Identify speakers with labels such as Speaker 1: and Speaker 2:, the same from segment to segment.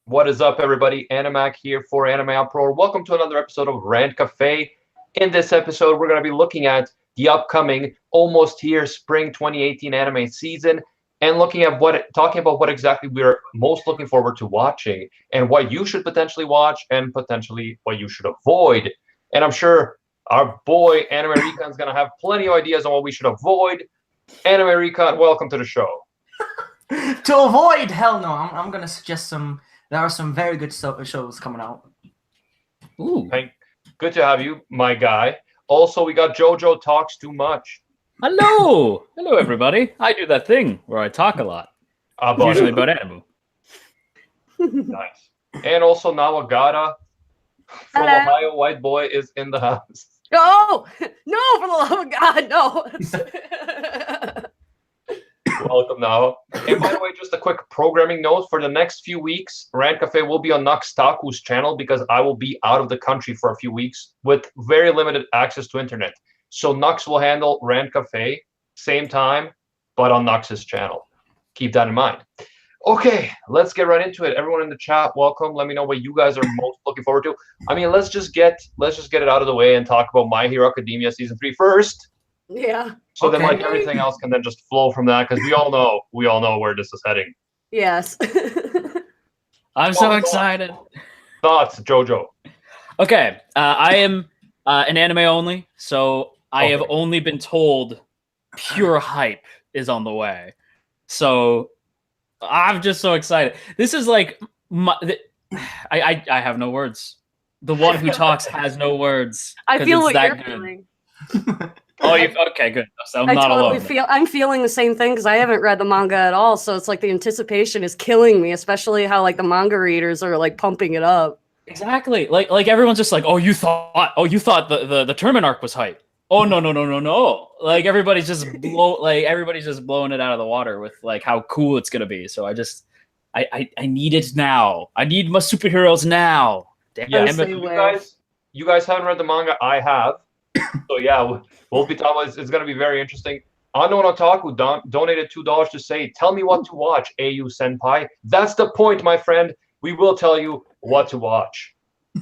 Speaker 1: What is up, everybody? Animac here for AnimeUproar. Welcome to another episode of Rant Café. In this episode, we're going to be looking at the upcoming, almost here, spring 2018 anime season, and talking about what exactly we're most looking forward to watching, and what you should potentially watch, and potentially what you should avoid. And I'm sure our boy Anime Recon is going to have plenty of ideas on what we should avoid. Anime Recon, welcome to the show.
Speaker 2: To avoid, hell no. I'm gonna suggest some. There are some very good shows coming out.
Speaker 3: Ooh.
Speaker 1: Good to have you, my guy. Also, we got JoJo Talks Too Much.
Speaker 3: Hello, everybody. I do that thing where I talk a lot, usually about anime.
Speaker 1: Nice. And also Nawagata from Ohio, white boy, is in the house.
Speaker 4: No, no, for the love of God, no.
Speaker 1: Welcome now. And by the way, just a quick programming note. For the next few weeks, Rant Cafe will be on Nuxtaku's channel because I will be out of the country for a few weeks with very limited access to internet. So Nux will handle Rant Cafe, same time, but on Nux's channel. Keep that in mind. Okay, let's get right into it. Everyone in the chat, welcome. Let me know what you guys are most looking forward to. I mean, let's just get it out of the way and talk about My Hero Academia Season 3 first.
Speaker 4: Yeah.
Speaker 1: So then, like, everything else can then just flow from that, because we all know where this is heading.
Speaker 4: Yes.
Speaker 3: I'm so excited.
Speaker 1: Thoughts, JoJo?
Speaker 3: Okay, I am an anime only, so I have only been told pure hype is on the way. So I'm just so excited. This is like I have no words. The one who talks has no words.
Speaker 4: I feel what you're feeling.
Speaker 3: Oh, okay, good. So
Speaker 4: I'm
Speaker 3: not alone.
Speaker 4: I'm feeling the same thing because I haven't read the manga at all. So it's like the anticipation is killing me, especially how like the manga readers are like pumping it up.
Speaker 3: Exactly. Like everyone's just like, you thought the tournament arc was hype. Oh no. Like everybody's just blowing it out of the water with like how cool it's gonna be. So I need it now. I need my superheroes now.
Speaker 1: Damn it. You guys haven't read the manga. I have. So yeah, we'll be talking about it's going to be very interesting. Unknown Otaku donated $2 to say, tell me what to watch, AU Senpai. That's the point, my friend. We will tell you what to watch.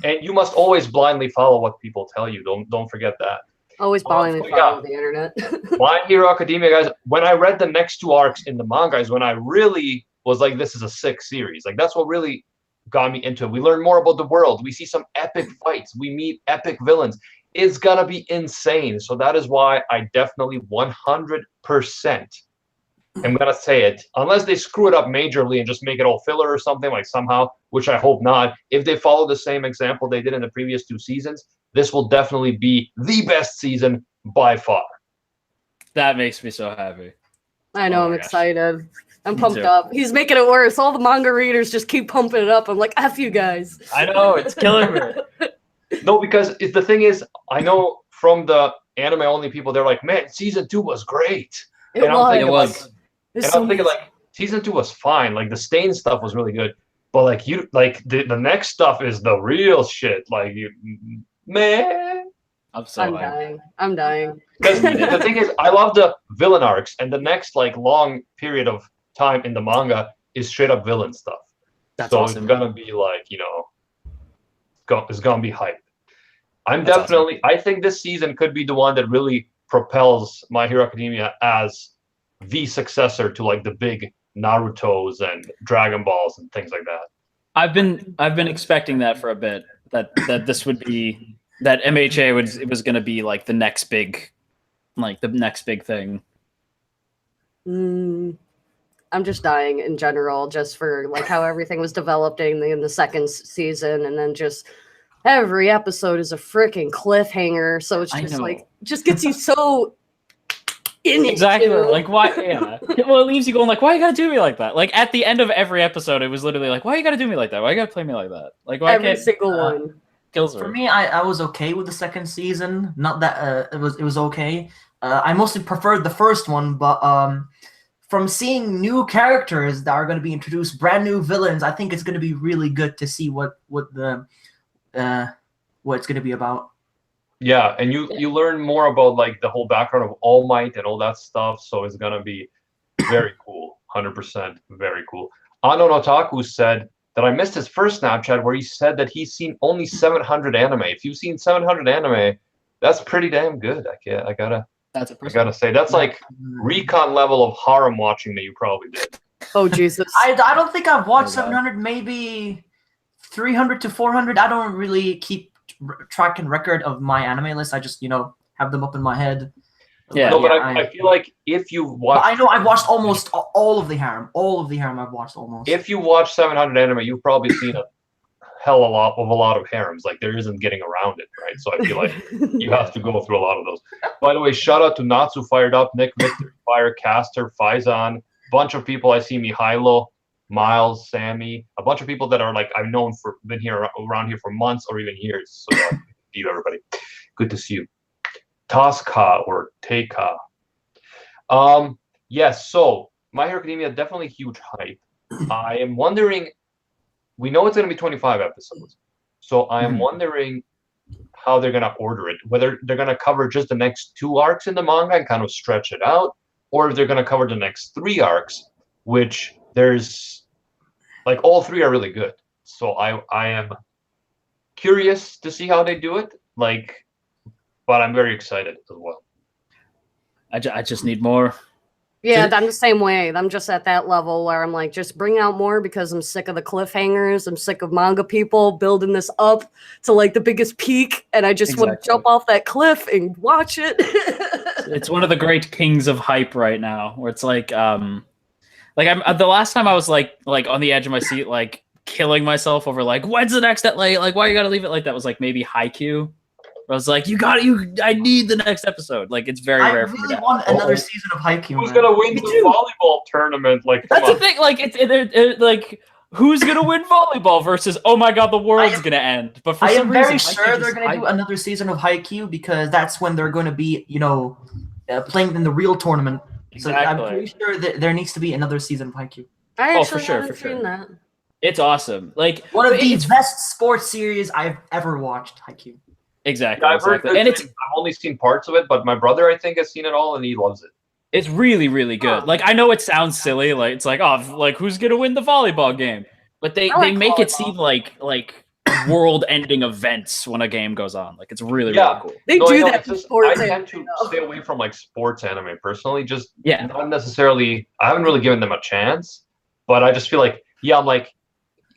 Speaker 1: And you must always blindly follow what people tell you. Don't forget that.
Speaker 4: Always blindly follow the internet.
Speaker 1: My Hero Academia, guys, when I read the next two arcs in the manga is when I really was like, this is a sick series. Like, that's what really got me into it. We learn more about the world. We see some epic fights. We meet epic villains. It's gonna be insane. So that is why I definitely 100% am gonna say it. Unless they screw it up majorly and just make it all filler or something, like somehow, which I hope not. If they follow the same example they did in the previous two seasons, this will definitely be the best season by far.
Speaker 3: That makes me so happy.
Speaker 4: I know, I'm excited. I'm pumped up. He's making it worse. All the manga readers just keep pumping it up. I'm like, F you guys.
Speaker 3: I know, it's killing me.
Speaker 1: No, because the thing is, I know from the anime only people, they're like, man, season 2 was great. I'm thinking like season 2 was fine. Like the Steins stuff was really good, but like the next stuff is the real shit. Like man,
Speaker 4: I'm dying.
Speaker 1: Because the thing is, I love the villain arcs, and the next like long period of time in the manga is straight up villain stuff.
Speaker 3: That's
Speaker 1: so
Speaker 3: awesome.
Speaker 1: It's gonna be like, it's gonna be hype. I think this season could be the one that really propels My Hero Academia as the successor to like the big Naruto's and Dragon Balls and things like that.
Speaker 3: I've been expecting that for a bit. That this would be that MHA was going to be like the next big thing.
Speaker 4: I'm just dying in general, just for like how everything was developing in the second season, and then just every episode is a freaking cliffhanger. So it's just like just gets you so in it.
Speaker 3: Exactly. Like why? Yeah. Well, it leaves you going like, why you gotta do me like that? Like at the end of every episode, it was literally like, why you gotta do me like that? Why you gotta play me like that? Like why
Speaker 4: every single one
Speaker 3: kills her.
Speaker 2: For me, I was okay with the second season. Not that it was okay. I mostly preferred the first one, but from seeing new characters that are going to be introduced, brand new villains, I think it's going to be really good to see what it's going to be about.
Speaker 1: Yeah, and you learn more about like the whole background of All Might and all that stuff, so it's gonna be very cool. 100% very cool. Unknown Otaku said that I missed his first Snapchat where he said that he's seen only 700 anime. If you've seen 700 anime, that's pretty damn good. I gotta say that's like recon level of harem watching that you probably did.
Speaker 4: Oh Jesus!
Speaker 2: I don't think I've watched 700, maybe 300 to 400. I don't really keep track and record of my anime list. I just have them up in my head.
Speaker 3: Yeah.
Speaker 1: No, but I feel like if you watch,
Speaker 2: I know I've watched almost all of the harem. All of the harem I've watched almost.
Speaker 1: If you watch 700 anime, you've probably seen a hell of a lot of harems. Like there isn't getting around it, right? So I feel like you have to go through a lot of those. By the way, shout out to Natsu Fired Up, Nick Victor, Fire, Caster, Faizan, bunch of people I see, Mihailo, Miles, Sammy, a bunch of people that are like I've known for been here around here for months or even years. So good to see you, everybody. Good to see you. Tasca or Teika. Yes, so My Hero Academia, definitely huge hype. I am wondering, we know it's going to be 25 episodes, so I am wondering how they're going to order it, whether they're going to cover just the next 2 arcs in the manga and kind of stretch it out, or if they're going to cover the next 3 arcs, which there's, like, all 3 are really good. So I am curious to see how they do it, like, but I'm very excited as well.
Speaker 3: I just need more.
Speaker 4: Yeah, I'm the same way. I'm just at that level where I'm like, just bring out more because I'm sick of the cliffhangers. I'm sick of manga people building this up to like the biggest peak, and I just want to jump off that cliff and watch it.
Speaker 3: It's one of the great kings of hype right now, where it's like I'm the last time I was like on the edge of my seat, like killing myself over like when's the next like why you gotta leave it like that was like maybe Haikyuu. I was like, I need the next episode. Like, it's very rare for me.
Speaker 2: I really want another season of Haikyuu.
Speaker 1: Who's gonna win the volleyball tournament? Like,
Speaker 3: that's the thing. Like, it's like, who's gonna win volleyball versus? Oh my god, the world's gonna end. But for some reason,
Speaker 2: I am very sure they're gonna do another season of Haikyuu because that's when they're gonna be, playing in the real tournament.
Speaker 3: Exactly.
Speaker 2: So I'm pretty sure that there needs to be another season of Haikyuu.
Speaker 4: I actually haven't seen that.
Speaker 3: It's awesome. Like
Speaker 2: one of the best sports series I've ever watched. Haikyuu.
Speaker 3: Exactly.
Speaker 1: Yeah,
Speaker 3: exactly.
Speaker 1: And I've only seen parts of it, but my brother I think has seen it all and he loves it.
Speaker 3: It's really, really good. Like I know it sounds silly, like it's like, oh, like who's gonna win the volleyball game? But they make it seem like world-ending events when a game goes on. Like it's really cool.
Speaker 4: They do that.
Speaker 1: I tend to stay away from like sports anime personally. Just not necessarily. I haven't really given them a chance, but I just feel like I'm like,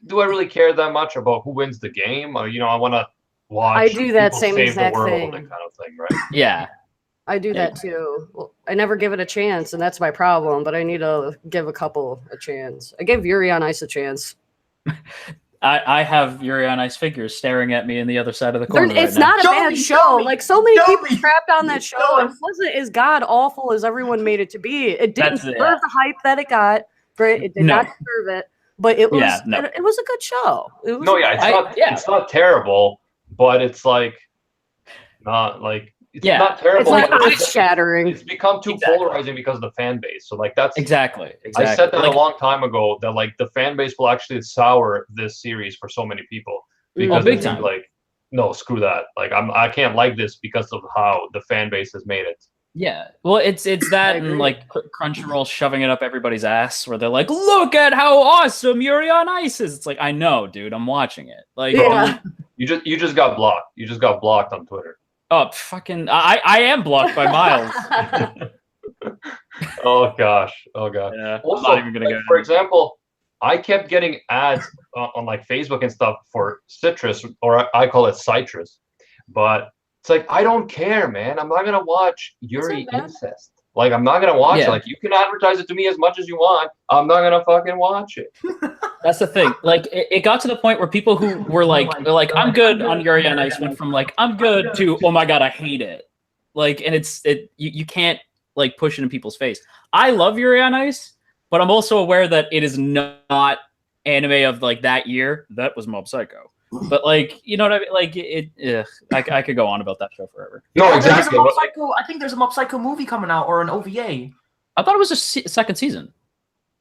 Speaker 1: do I really care that much about who wins the game? Or I want to watch.
Speaker 4: I do that same exact thing.
Speaker 1: That kind of thing, right?
Speaker 3: Yeah.
Speaker 4: I do that too. Well, I never give it a chance, and that's my problem. But I need to give a couple a chance. I gave Yuri on Ice a chance.
Speaker 3: I have Yuri on Ice figures staring at me in the other side of the corner.
Speaker 4: It's not a bad show. Like so many people trapped on that show. It wasn't as god awful as everyone made it to be. It didn't deserve the hype that it got. It did not deserve it. But it was it was a good show.
Speaker 1: It's not terrible, but it's like not like. It's not terrible.
Speaker 4: It's not shattering.
Speaker 1: It's become too polarizing because of the fan base. So like that's
Speaker 3: exactly.
Speaker 1: I said that a long time ago that like the fan base will actually sour this series for so many people because
Speaker 3: big time.
Speaker 1: Like no, screw that. Like I can't like this because of how the fan base has made it.
Speaker 3: Yeah, well, it's that and like Crunchyroll shoving it up everybody's ass, where they're like, "Look at how awesome Yuri on Ice is." It's like, I know, dude, I'm watching it. Like,
Speaker 1: you just got blocked. You just got blocked on Twitter.
Speaker 3: Oh, fucking! I am blocked by Miles.
Speaker 1: Oh gosh.
Speaker 3: Yeah,
Speaker 1: also,
Speaker 3: I'm not even gonna go.
Speaker 1: For example, I kept getting ads on like Facebook and stuff for Citrus, or I call it Citrus, but it's like I don't care, man. I'm not gonna watch Yuri incest. Like I'm not gonna watch it. Like you can advertise it to me as much as you want. I'm not gonna fucking watch it.
Speaker 3: That's the thing. Like it got to the point where people who were like, they're like, I'm good on Yuri on Ice went from like I'm good to oh my god, I hate it. Like, and you can't like push it in people's face. I love Yuri on Ice, but I'm also aware that it is not anime of like that year. That was Mob Psycho. But like, you know what I mean? Like I could go on about that show forever.
Speaker 1: No, exactly.
Speaker 2: I think there's a Mob Psycho movie coming out or an OVA.
Speaker 3: I thought it was a second season.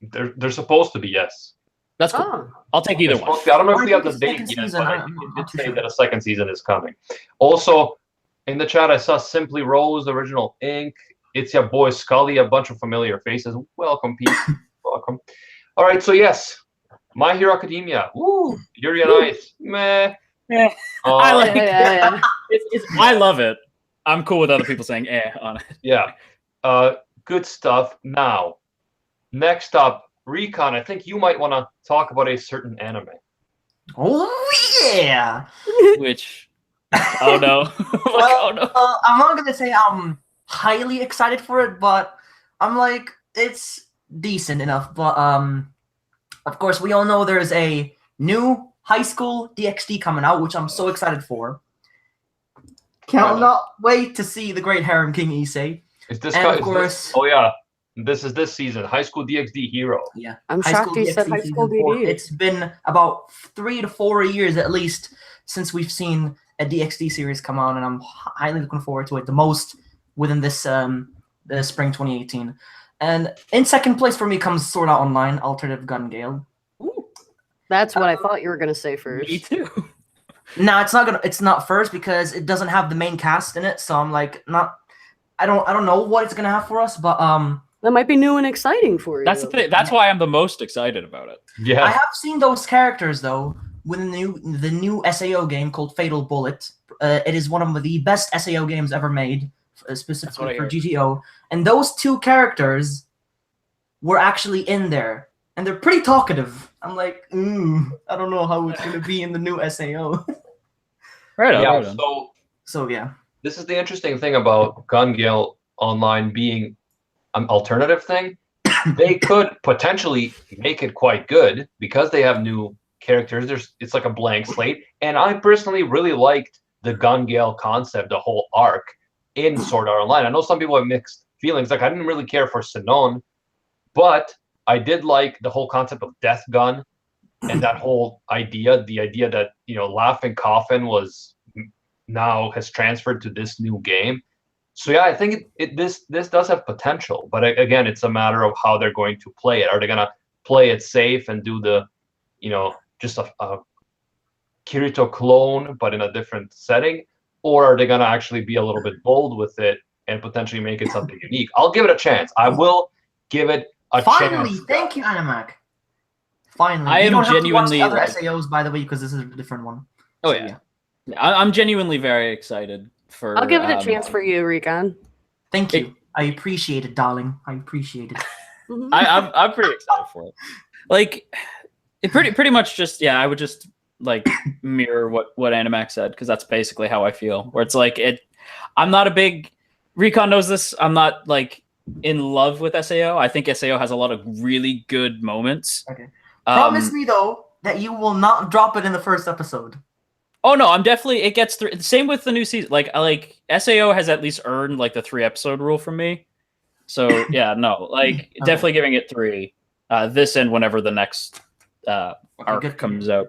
Speaker 1: They're supposed to be, yes.
Speaker 3: That's cool. I'll take either one.
Speaker 1: I don't know if we have the date yet, but I did say that a second season is coming. Also, in the chat, I saw Simply Rose, Original Ink. It's your boy Scully, a bunch of familiar faces. Welcome, Pete. Welcome. All right, so yes, My Hero Academia. Woo! Yuri on Ice. Meh.
Speaker 3: Yeah.
Speaker 1: Uh,
Speaker 3: I like
Speaker 4: Yeah.
Speaker 3: I love it. I'm cool with other people saying on it.
Speaker 1: Yeah. Good stuff. Now, next up, Recon. I think you might want to talk about a certain anime.
Speaker 2: Oh yeah.
Speaker 3: Which oh no.
Speaker 2: Well,
Speaker 3: oh no.
Speaker 2: I'm not gonna say I'm highly excited for it, but I'm like it's decent enough. But of course, we all know there's a new High School DxD coming out, which I'm so excited for. Cannot wait to see the Great Harem King Issei.
Speaker 1: Is this?
Speaker 2: And of
Speaker 1: is
Speaker 2: course,
Speaker 1: this, oh yeah, this is this season. High School DxD Hero.
Speaker 2: yeah,
Speaker 4: I'm
Speaker 2: High
Speaker 4: shocked
Speaker 2: School
Speaker 4: you said
Speaker 2: DxD
Speaker 4: High School
Speaker 2: Season 4.
Speaker 4: DD.
Speaker 2: It's been about 3 to 4 years at least since we've seen a DxD series come on, and I'm highly looking forward to it the most within this the spring 2018. And in second place for me comes Sword Art Online Alternative Gun Gale.
Speaker 4: That's what I thought you were gonna say first.
Speaker 3: Me too.
Speaker 2: No, it's not first because it doesn't have the main cast in it, so I'm like I don't know what it's gonna have for us, but
Speaker 4: That might be new and exciting for you.
Speaker 3: That's the thing. That's why I'm the most excited about it.
Speaker 1: Yeah.
Speaker 2: I have seen those characters though within the new SAO game called Fatal Bullet. It is one of the best SAO games ever made, specifically for GTO. And those two characters were actually in there, and they're pretty talkative. I'm like, I don't know how it's gonna be in the new SAO.
Speaker 3: Right on.
Speaker 1: Yeah.
Speaker 3: Right on.
Speaker 2: So yeah,
Speaker 1: This is the interesting thing about Gun Gale Online being an alternative thing. They could potentially make it quite good because they have new characters. It's like a blank slate, and I personally really liked the Gun Gale concept, the whole arc in Sword Art Online. I know some people have mixed feelings. Like I didn't really care for Sinon, but I did like the whole concept of Death Gun and that whole idea. The idea that Laughing Coffin was now has transferred to this new game. So yeah, I think this does have potential, but again, it's a matter of how they're going to play it. Are they gonna play it safe and do the, just a Kirito clone but in a different setting, or are they gonna actually be a little bit bold with it and potentially make it something unique? I'll give it a chance. I will give it a chance.
Speaker 2: finally, thank you, Animac. Finally,
Speaker 3: I
Speaker 2: you
Speaker 3: am
Speaker 2: don't have
Speaker 3: genuinely,
Speaker 2: to watch the
Speaker 3: like-
Speaker 2: other SAOs, by the way, because this is a different one.
Speaker 3: Oh
Speaker 2: So,
Speaker 3: yeah. I'm genuinely very excited for.
Speaker 4: I'll give it a chance for you, Recon.
Speaker 2: Thank you. I appreciate it, darling. I appreciate it.
Speaker 4: Mhm.
Speaker 3: I'm pretty excited for it. Like, it pretty much just I would just like mirror what Animac said, because that's basically how I feel. Where it's like I'm not a big Recon knows this. I'm not like in love with SAO. I think SAO has a lot of really good moments.
Speaker 2: Okay. Promise me though that you will not drop it in the first episode.
Speaker 3: Oh no, I'm definitely it gets through. Same with the new season. Like SAO has at least earned like the 3-episode rule from me. So yeah, no, like definitely giving it 3. This and whenever the next arc comes out.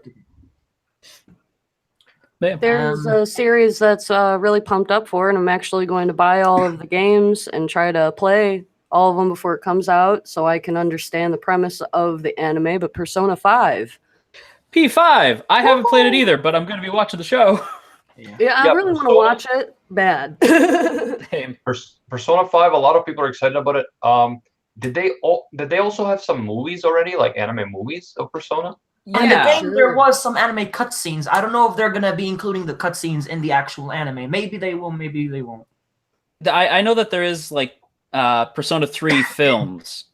Speaker 3: Yeah.
Speaker 4: There's a series that's really pumped up for, and I'm actually going to buy all of the games and try to play all of them before it comes out, so I can understand the premise of the anime. But Persona 5.
Speaker 3: P5. I haven't played it either, but I'm going to be watching the show.
Speaker 4: Yeah, I really want to watch it. Bad.
Speaker 3: Same.
Speaker 1: Persona 5, a lot of people are excited about it. Did they also have some movies already, like anime movies of Persona?
Speaker 2: In the game, there was some anime cutscenes. I don't know if they're gonna be including the cutscenes in the actual anime. Maybe they will. Maybe they won't.
Speaker 3: I know that there is like Persona 3 films.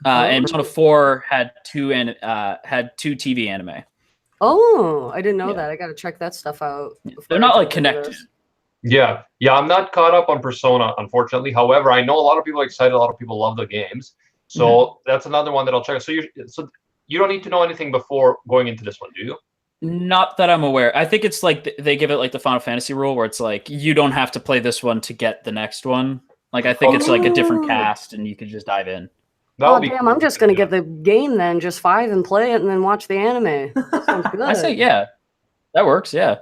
Speaker 3: And Persona 4 had two TV anime.
Speaker 4: Oh, I didn't know that. I got to check that stuff out.
Speaker 3: They're not like connected.
Speaker 1: Yeah, I'm not caught up on Persona, unfortunately. However, I know a lot of people are excited. A lot of people love the games, so that's another one that I'll check out. So you don't need to know anything before going into this one, do you?
Speaker 3: Not that I'm aware. I think it's like they give it like the Final Fantasy rule, where it's like you don't have to play this one to get the next one. Like I think it's like a different cast, and you can just dive in.
Speaker 4: Oh damn! Cool. I'm just gonna get the game then, just 5 and play it, and then watch the anime. That sounds good.
Speaker 3: I say that works. Yeah.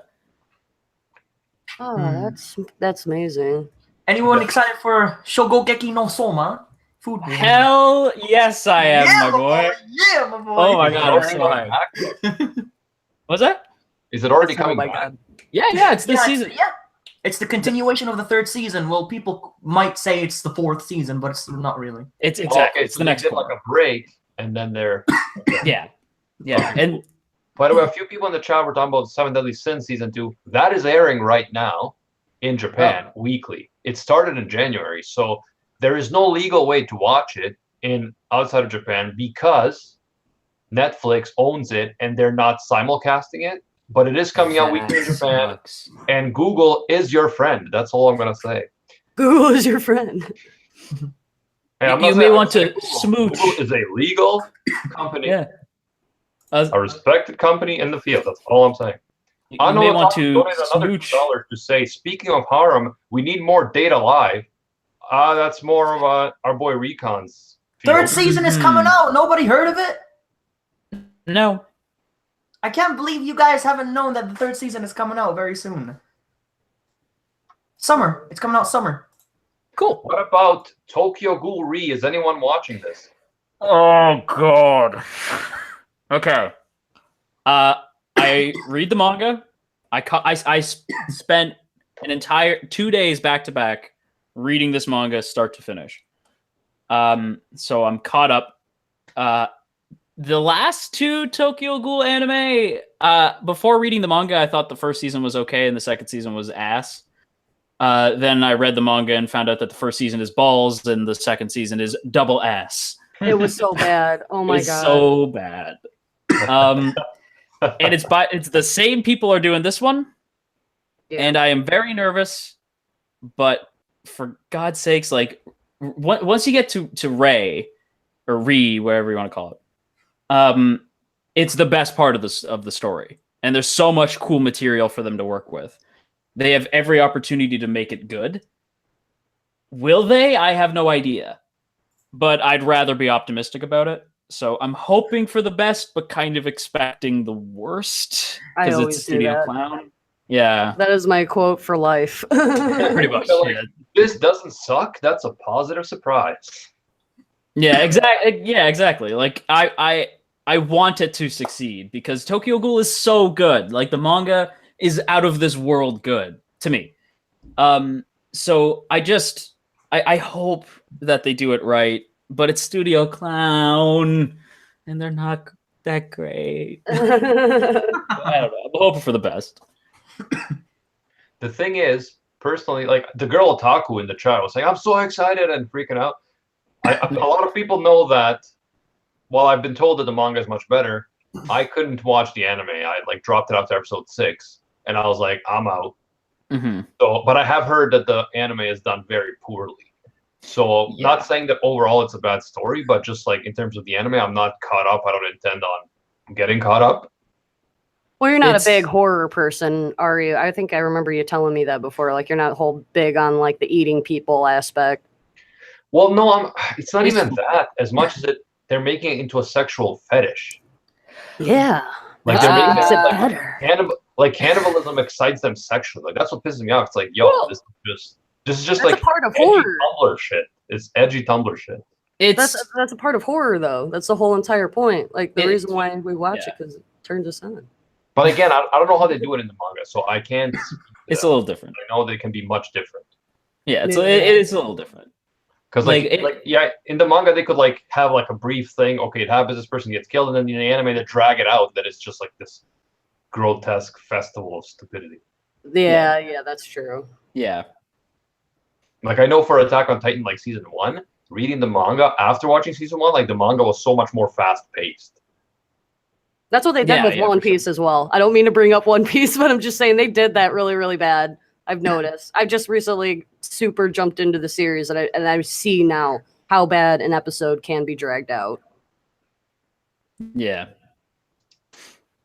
Speaker 4: Oh, that's amazing.
Speaker 2: Anyone excited for Shogokeki no Soma? Food movie?
Speaker 3: Hell yes, I am, my boy.
Speaker 2: Yeah, my boy.
Speaker 3: Oh my god, I'm so hyped. What's that?
Speaker 1: Is it already coming back?
Speaker 4: God.
Speaker 3: Yeah, it's this season.
Speaker 2: It's the continuation of the 3rd season. Well, people might say it's the 4th season, but it's not really.
Speaker 3: It's exactly.
Speaker 1: Okay,
Speaker 3: it's
Speaker 1: so
Speaker 3: the next
Speaker 1: they did
Speaker 3: one.
Speaker 1: like a break, and then they're
Speaker 3: Yeah. Yeah, and
Speaker 1: by the way, a few people in the chat were talking about Seven Deadly Sins season 2. That is airing right now in Japan weekly. It started in January, so there is no legal way to watch it in outside of Japan because Netflix owns it and they're not simulcasting it. But it is coming out weekly in Japan, and Google is your friend. That's all I'm gonna say.
Speaker 4: Google is your friend.
Speaker 3: You may want to smooch.
Speaker 1: Google is a legal company.
Speaker 3: Yeah.
Speaker 1: A respected company in the field. That's all I'm saying.
Speaker 3: You may want to
Speaker 1: donate another
Speaker 3: smooch.
Speaker 1: $2 to say, speaking of harem, we need more data live. That's more of our boy Recon's field.
Speaker 2: Third season is coming out. Nobody heard of it?
Speaker 3: No.
Speaker 2: I can't believe you guys haven't known that the third season is coming out very soon. Summer. It's coming out summer.
Speaker 3: Cool.
Speaker 1: What about Tokyo Ghoul Re? Is anyone watching this?
Speaker 3: Oh, God. Okay. I read the manga. I spent an entire 2 days back to back reading this manga start to finish. So I'm caught up. The last 2 Tokyo Ghoul anime, before reading the manga, I thought the first season was okay and the second season was ass. Then I read the manga and found out that the first season is balls and the second season is double ass.
Speaker 4: It was so bad. Oh my god.
Speaker 3: So bad. And it's the same people are doing this one. Yeah. And I am very nervous, but for God's sakes, like once you get to Ray or Re, wherever you want to call it, it's the best part of the story. And there's so much cool material for them to work with. They have every opportunity to make it good. Will they? I have no idea. But I'd rather be optimistic about it. So I'm hoping for the best, but kind of expecting the worst. Because it's a Studio Clown. Yeah.
Speaker 4: That is my quote for life.
Speaker 3: Pretty much.
Speaker 1: Like, this doesn't suck. That's a positive surprise.
Speaker 3: Yeah, exactly. Yeah, exactly. Like I want it to succeed because Tokyo Ghoul is so good. Like the manga is out of this world good to me. So I hope that they do it right, but it's Studio Clown and they're not that great. I don't know. I'm hoping for the best.
Speaker 1: The thing is, personally, like the girl Otaku in the chat was like, I'm so excited and freaking out. A lot of people know that while I've been told that the manga is much better, I couldn't watch the anime. I like dropped it after episode 6. And I was like, I'm out.
Speaker 3: Mm-hmm.
Speaker 1: So, but I have heard that the anime is done very poorly. So, not saying that overall it's a bad story, but just like in terms of the anime, I'm not caught up. I don't intend on getting caught up.
Speaker 4: Well, you're not a big horror person, are you? I think I remember you telling me that before. Like, you're not whole big on like the eating people aspect.
Speaker 1: Well, no, it's not even that as much as they're making it into a sexual fetish.
Speaker 4: Yeah.
Speaker 1: Like they're making
Speaker 4: makes
Speaker 1: it
Speaker 4: it better.
Speaker 1: Like cannibalism excites them sexually. Like that's what pisses me off. It's like, yo, this is just like
Speaker 4: a part of horror.
Speaker 1: Tumblr shit. It's edgy Tumblr shit.
Speaker 4: That's a part of horror, though. That's the whole entire point. Like the reason why we watch it because it turns us on.
Speaker 1: But again, I don't know how they do it in the manga, so I can't.
Speaker 3: It's a little different.
Speaker 1: I know they can be much different.
Speaker 3: Yeah, it is a little different.
Speaker 1: Because in the manga they could like have like a brief thing. Okay, it happens. This person gets killed, and then in the anime they drag it out. That it's just like this grotesque festival of stupidity.
Speaker 4: Yeah, that's true.
Speaker 3: Yeah.
Speaker 1: Like I know for Attack on Titan, like season 1, reading the manga after watching season 1, like the manga was so much more fast paced.
Speaker 4: That's what they did with One Piece as well. I don't mean to bring up One Piece, but I'm just saying they did that really, really bad. I've noticed. I've just recently super jumped into the series, and I see now how bad an episode can be dragged out.
Speaker 3: Yeah.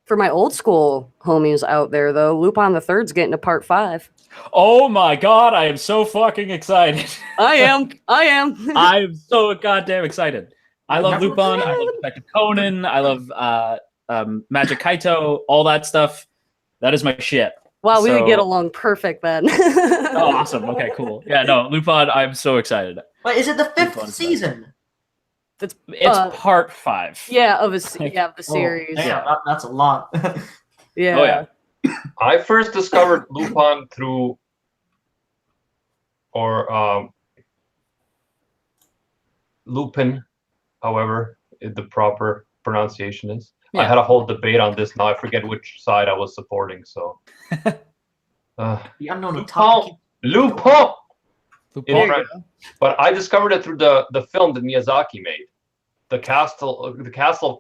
Speaker 4: For my old school homies out there, though, Lupin the Third's getting to part 5.
Speaker 3: Oh my god, I am so fucking excited.
Speaker 4: I am.
Speaker 3: I'm so goddamn excited. I love Lupin. I love Detective Conan. I love Magic Kaito. All that stuff. That is my shit.
Speaker 4: Wow, we would get along perfect then.
Speaker 3: Oh, awesome. Okay, cool. Yeah, no, Lupin, I'm so excited.
Speaker 2: Wait, is it the 5th season?
Speaker 3: It's part 5.
Speaker 4: Yeah, of the series.
Speaker 2: Yeah, that's a lot.
Speaker 4: Yeah.
Speaker 3: Oh, yeah.
Speaker 1: I first discovered Lupin through, Lupin, however the proper pronunciation is. I had a whole debate on this. Now I forget which side I was supporting. So,
Speaker 2: The unknown
Speaker 1: Lupin.
Speaker 3: Lupin.
Speaker 1: But I discovered it through the film that Miyazaki made, the Castle of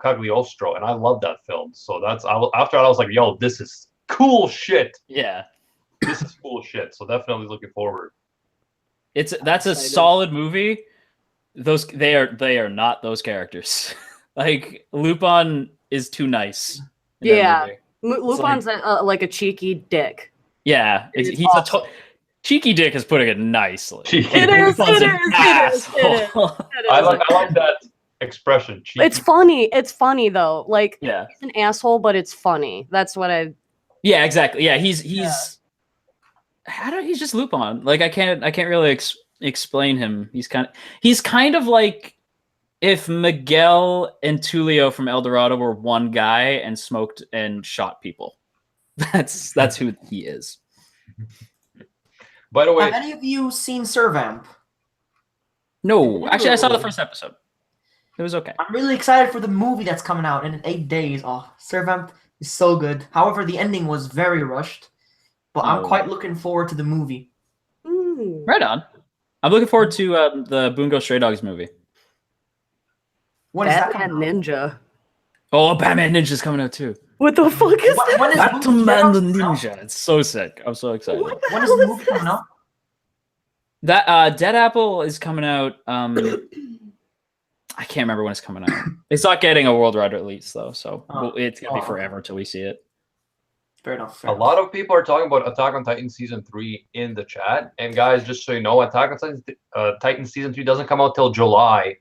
Speaker 1: Cagliostro, and I love that film. So after I was like, yo, this is cool shit.
Speaker 3: Yeah.
Speaker 1: This is cool shit. So definitely looking forward.
Speaker 3: That's a solid movie. They are not those characters. Like Lupin is too nice.
Speaker 4: Yeah, Lupin's like a cheeky dick.
Speaker 3: Yeah, he's awesome. Cheeky dick is putting it nicely.
Speaker 4: It is.
Speaker 1: I like that expression. Cheeky.
Speaker 4: It's funny. It's funny though. Like,
Speaker 3: yeah,
Speaker 4: he's an asshole, but it's funny. That's what I.
Speaker 3: Yeah, exactly. Yeah, he's. He's just Lupin. Like I can't really explain him. He's kind of like if Miguel and Tulio from El Dorado were one guy and smoked and shot people. That's who he is.
Speaker 1: By the way,
Speaker 2: have any of you seen Servamp?
Speaker 3: No, actually, I saw the first episode. It was okay.
Speaker 2: I'm really excited for the movie that's coming out in 8 days. Oh, Servamp is so good. However, the ending was very rushed, but I'm quite looking forward to the movie.
Speaker 3: Right on. I'm looking forward to the Bungo Stray Dogs movie.
Speaker 2: When is that
Speaker 4: Batman
Speaker 2: coming out?
Speaker 4: Ninja.
Speaker 3: Oh, Batman Ninja's coming out too.
Speaker 4: What the fuck is that?
Speaker 2: When is
Speaker 3: Batman the
Speaker 2: Ninja?
Speaker 3: Ninja. It's so sick. I'm so excited.
Speaker 4: What the
Speaker 2: When is
Speaker 4: hell
Speaker 2: the
Speaker 4: is
Speaker 2: movie
Speaker 4: this?
Speaker 2: coming out?
Speaker 3: That Dead Apple is coming out. I can't remember when it's coming out. It's not getting a worldwide release though, so it's gonna be forever till we see it.
Speaker 2: Fair enough.
Speaker 1: a lot of people are talking about Attack on Titan Season 3 in the chat. And guys, just so you know, Attack on Titan Season 3 doesn't come out till July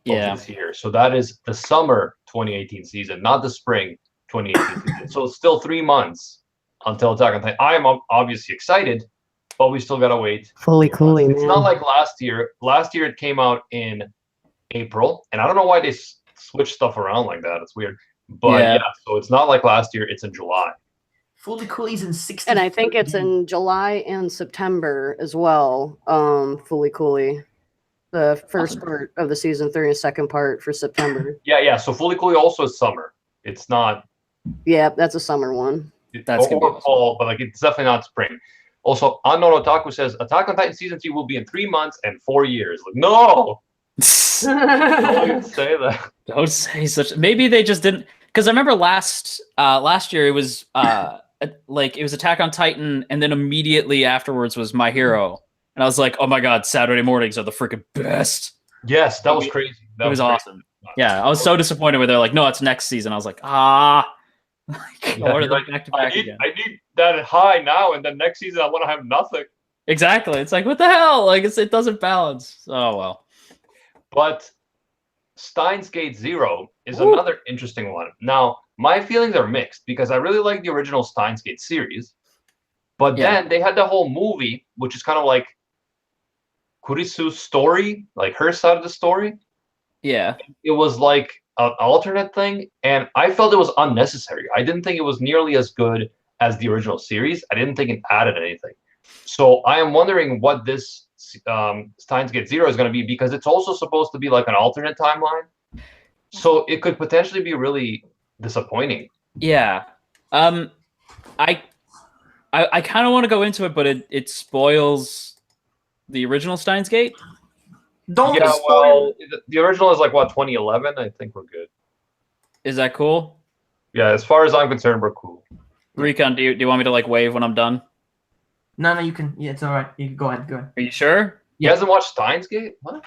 Speaker 1: of this year. So that is the summer 2018 season, not the spring 2018 season. So it's still 3 months until Attack on Titan. I am obviously excited, but we still gotta wait.
Speaker 4: Fully cooling,
Speaker 1: It's not like last year. Last year it came out in April, and I don't know why they switch stuff around like that. It's weird. But yeah, so it's not like last year. It's in July.
Speaker 2: Fully Cooley's in 60.
Speaker 4: And I think it's in July and September as well. Fully Cooley. The first part of the season 3 and second part for September.
Speaker 1: Yeah. So Fully Cooley also is summer. It's not.
Speaker 4: Yeah, that's a summer one.
Speaker 3: That's gonna be
Speaker 1: or fall, but like it's definitely not spring. Also, Unknown Otaku says Attack on Titan Season 3 will be in 3 months and 4 years. Like, no! Don't say that.
Speaker 3: Don't say such. Maybe they just didn't. Because I remember last year it was like it was Attack on Titan, and then immediately afterwards was My Hero, and I was like, oh my god, Saturday mornings are the freaking best.
Speaker 1: Yes, that was crazy.
Speaker 3: That was awesome. Yeah, I was so disappointed when they're like, no, it's next season. I was like, I ordered them back to back again.
Speaker 1: I need that high now, and then next season I want to have nothing.
Speaker 3: Exactly. It's like, what the hell? Like it doesn't balance. Oh well.
Speaker 1: But Steins Gate Zero is another interesting one. Now, my feelings are mixed because I really like the original Steins Gate series, but then they had the whole movie, which is kind of like Kurisu's story, like her side of the story.
Speaker 3: Yeah.
Speaker 1: It was like an alternate thing, and I felt it was unnecessary. I didn't think it was nearly as good as the original series. I didn't think it added anything. So I am wondering what this Steins Gate Zero is going to be, because it's also supposed to be like an alternate timeline. So it could potentially be really disappointing.
Speaker 3: Yeah. I kind of want to go into it, but it spoils the original Steins Gate.
Speaker 2: Don't
Speaker 1: Yeah,
Speaker 2: spoil.
Speaker 1: well, the original is like what, 2011? I think we're good.
Speaker 3: Is that cool?
Speaker 1: Yeah, as far as I'm concerned, we're cool.
Speaker 3: Recon, do you want me to like wave when I'm done?
Speaker 2: No, you can. Yeah, it's all right. You can go ahead. Go ahead.
Speaker 3: Are you sure?
Speaker 1: You hasn't watched Steins Gate? What?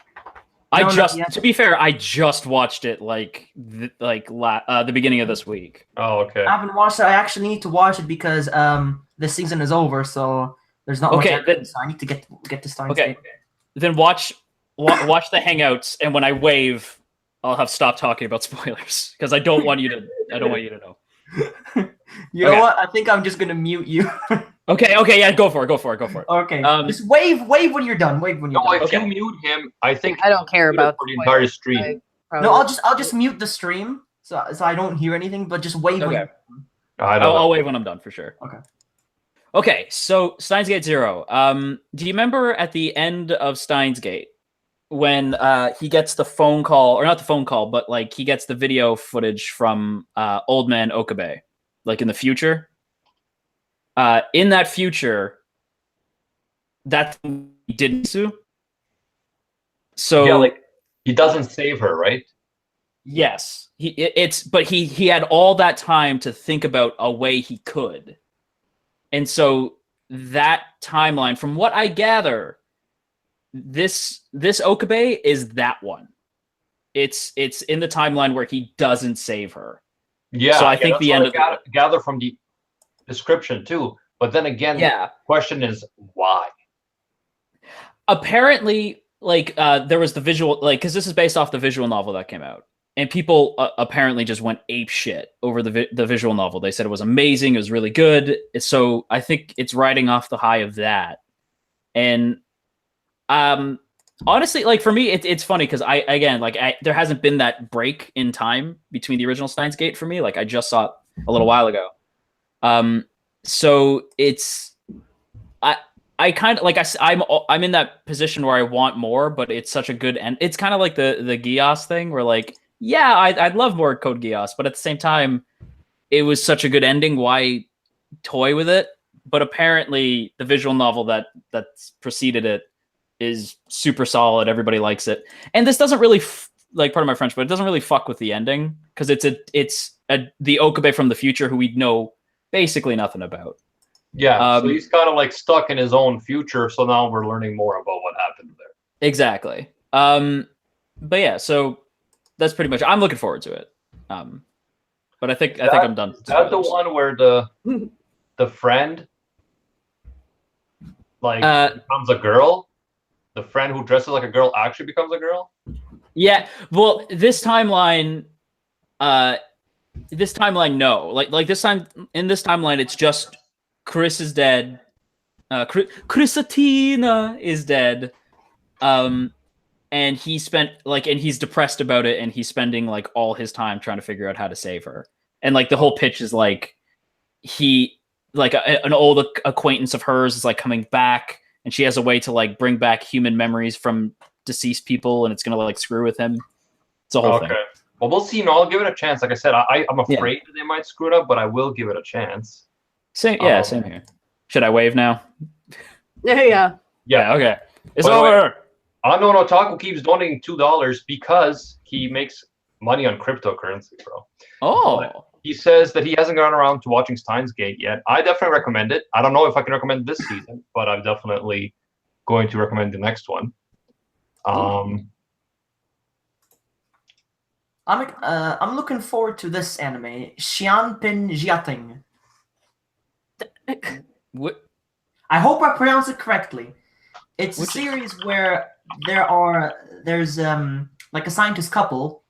Speaker 3: To be fair, I just watched it the beginning of this week.
Speaker 1: Oh, okay.
Speaker 2: I haven't watched it. I actually need to watch it because the season is over, so there's not much. So I need to get to Steins Gate.
Speaker 3: Then watch the Hangouts, and when I wave, I'll have stopped talking about spoilers because I don't want you to know.
Speaker 2: You know what? I think I'm just gonna mute you.
Speaker 3: Okay, yeah, go for it.
Speaker 2: Okay, just wave when you're done. Wave when you're done.
Speaker 1: If you mute him, I think
Speaker 4: I don't care about
Speaker 1: the entire stream.
Speaker 2: No, I'll just mute the stream so I don't hear anything. But just wave.
Speaker 3: Okay.
Speaker 1: I'll
Speaker 3: wave when I'm done for sure.
Speaker 2: Okay.
Speaker 3: Okay, so Steins Gate Zero. Do you remember at the end of Steins Gate when he gets the phone call, or not the phone call, but like he gets the video footage from Old Man Okabe, like in the future. In that future, that's he didn't sue. So
Speaker 1: yeah, like he doesn't save her, right?
Speaker 3: yes, but he had all that time to think about a way he could, and so that timeline, from what I gather, this Okabe is that one. It's in the timeline where he doesn't save her.
Speaker 1: Yeah,
Speaker 3: So I think
Speaker 1: that's
Speaker 3: the
Speaker 1: what
Speaker 3: end
Speaker 1: I
Speaker 3: of
Speaker 1: gather from the description too. But then again,
Speaker 3: yeah.
Speaker 1: the question is why?
Speaker 3: Apparently, like there was the visual, like, because this is based off the visual novel that came out, and people apparently just went ape shit over the visual novel. They said it was amazing, it was really good. So I think it's riding off the high of that. And honestly, like for me, it's funny because there hasn't been that break in time between the original Steins Gate for me. Like I just saw it a little while ago. So it's I kind of like I'm in that position where I want more, but it's such a good end. It's kind of like the Geass thing, where like, yeah, I'd love more Code Geass, but at the same time, it was such a good ending. Why toy with it? But apparently, the visual novel that preceded it is super solid. Everybody likes it, and this doesn't really like, pardon my French, but it doesn't really fuck with the ending because it's the Okabe from the future who we know basically nothing about.
Speaker 1: Yeah, so he's kind of like stuck in his own future. So now we're learning more about what happened there.
Speaker 3: Exactly. But yeah, so that's pretty much. I'm looking forward to it. But I think I'm done.
Speaker 1: Is that the one where the friend like becomes a girl? The friend who dresses like a girl actually becomes a girl?
Speaker 3: Yeah. Well, this timeline, no. Like this time in this timeline, it's just Chris is dead. Chrisatina is dead. And he's depressed about it, and he's spending like all his time trying to figure out how to save her. And like the whole pitch is like an old acquaintance of hers is like coming back, and she has a way to like bring back human memories from deceased people, and it's gonna like screw with him. It's a whole thing.
Speaker 1: Well, we'll see. No, I'll give it a chance. Like I said, I'm afraid that they might screw it up, but I will give it a chance.
Speaker 3: Same here. Should I wave now?
Speaker 4: Yeah.
Speaker 3: Okay. It's over.
Speaker 1: Unknown Otaku keeps donating $2 because he makes money on cryptocurrency, bro.
Speaker 3: Oh.
Speaker 1: But he says that he hasn't gotten around to watching Steins Gate yet. I definitely recommend it. I don't know if I can recommend this season, but I'm definitely going to recommend the next one.
Speaker 2: I'm looking forward to this anime, Xianpin Jiating.
Speaker 3: What?
Speaker 2: I hope I pronounce it correctly. It's a series where there's like a scientist couple,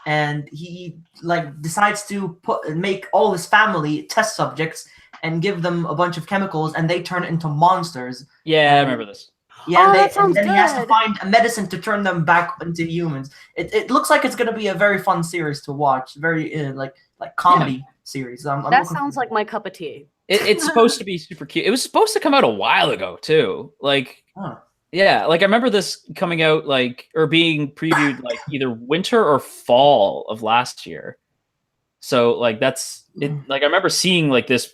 Speaker 2: and he like decides to make all his family test subjects and give them a bunch of chemicals, and they turn into monsters.
Speaker 3: Yeah, I remember this.
Speaker 2: Yeah,
Speaker 4: and
Speaker 2: then he has to find a medicine to turn them back into humans. It looks like it's gonna be a very fun series to watch. Very like comedy series.
Speaker 4: That sounds like my cup of tea.
Speaker 3: It's supposed to be super cute. It was supposed to come out a while ago too. Like, yeah, like I remember this coming out like, or being previewed like either winter or fall of last year. So like that's it. Like I remember seeing like this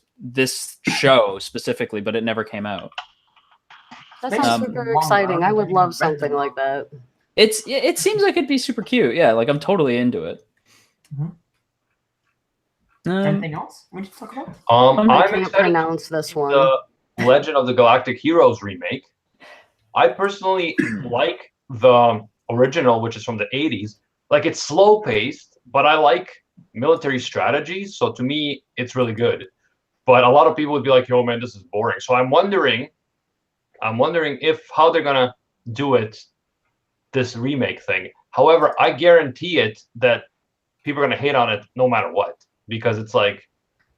Speaker 3: show specifically, but it never came out.
Speaker 4: That sounds super exciting. I would love something like that.
Speaker 3: It seems like it'd be super cute. Yeah, like I'm totally into it.
Speaker 2: Anything else we need to talk about?
Speaker 4: I can't pronounce this one.
Speaker 1: The Legend of the Galactic Heroes remake. I personally like the original, which is from the 80s. Like it's slow paced, but I like military strategies. So to me, it's really good. But a lot of people would be like, "Yo, man, this is boring." So I'm wondering if how they're gonna do it, this remake thing. However, I guarantee it that people are gonna hate on it no matter what, because it's like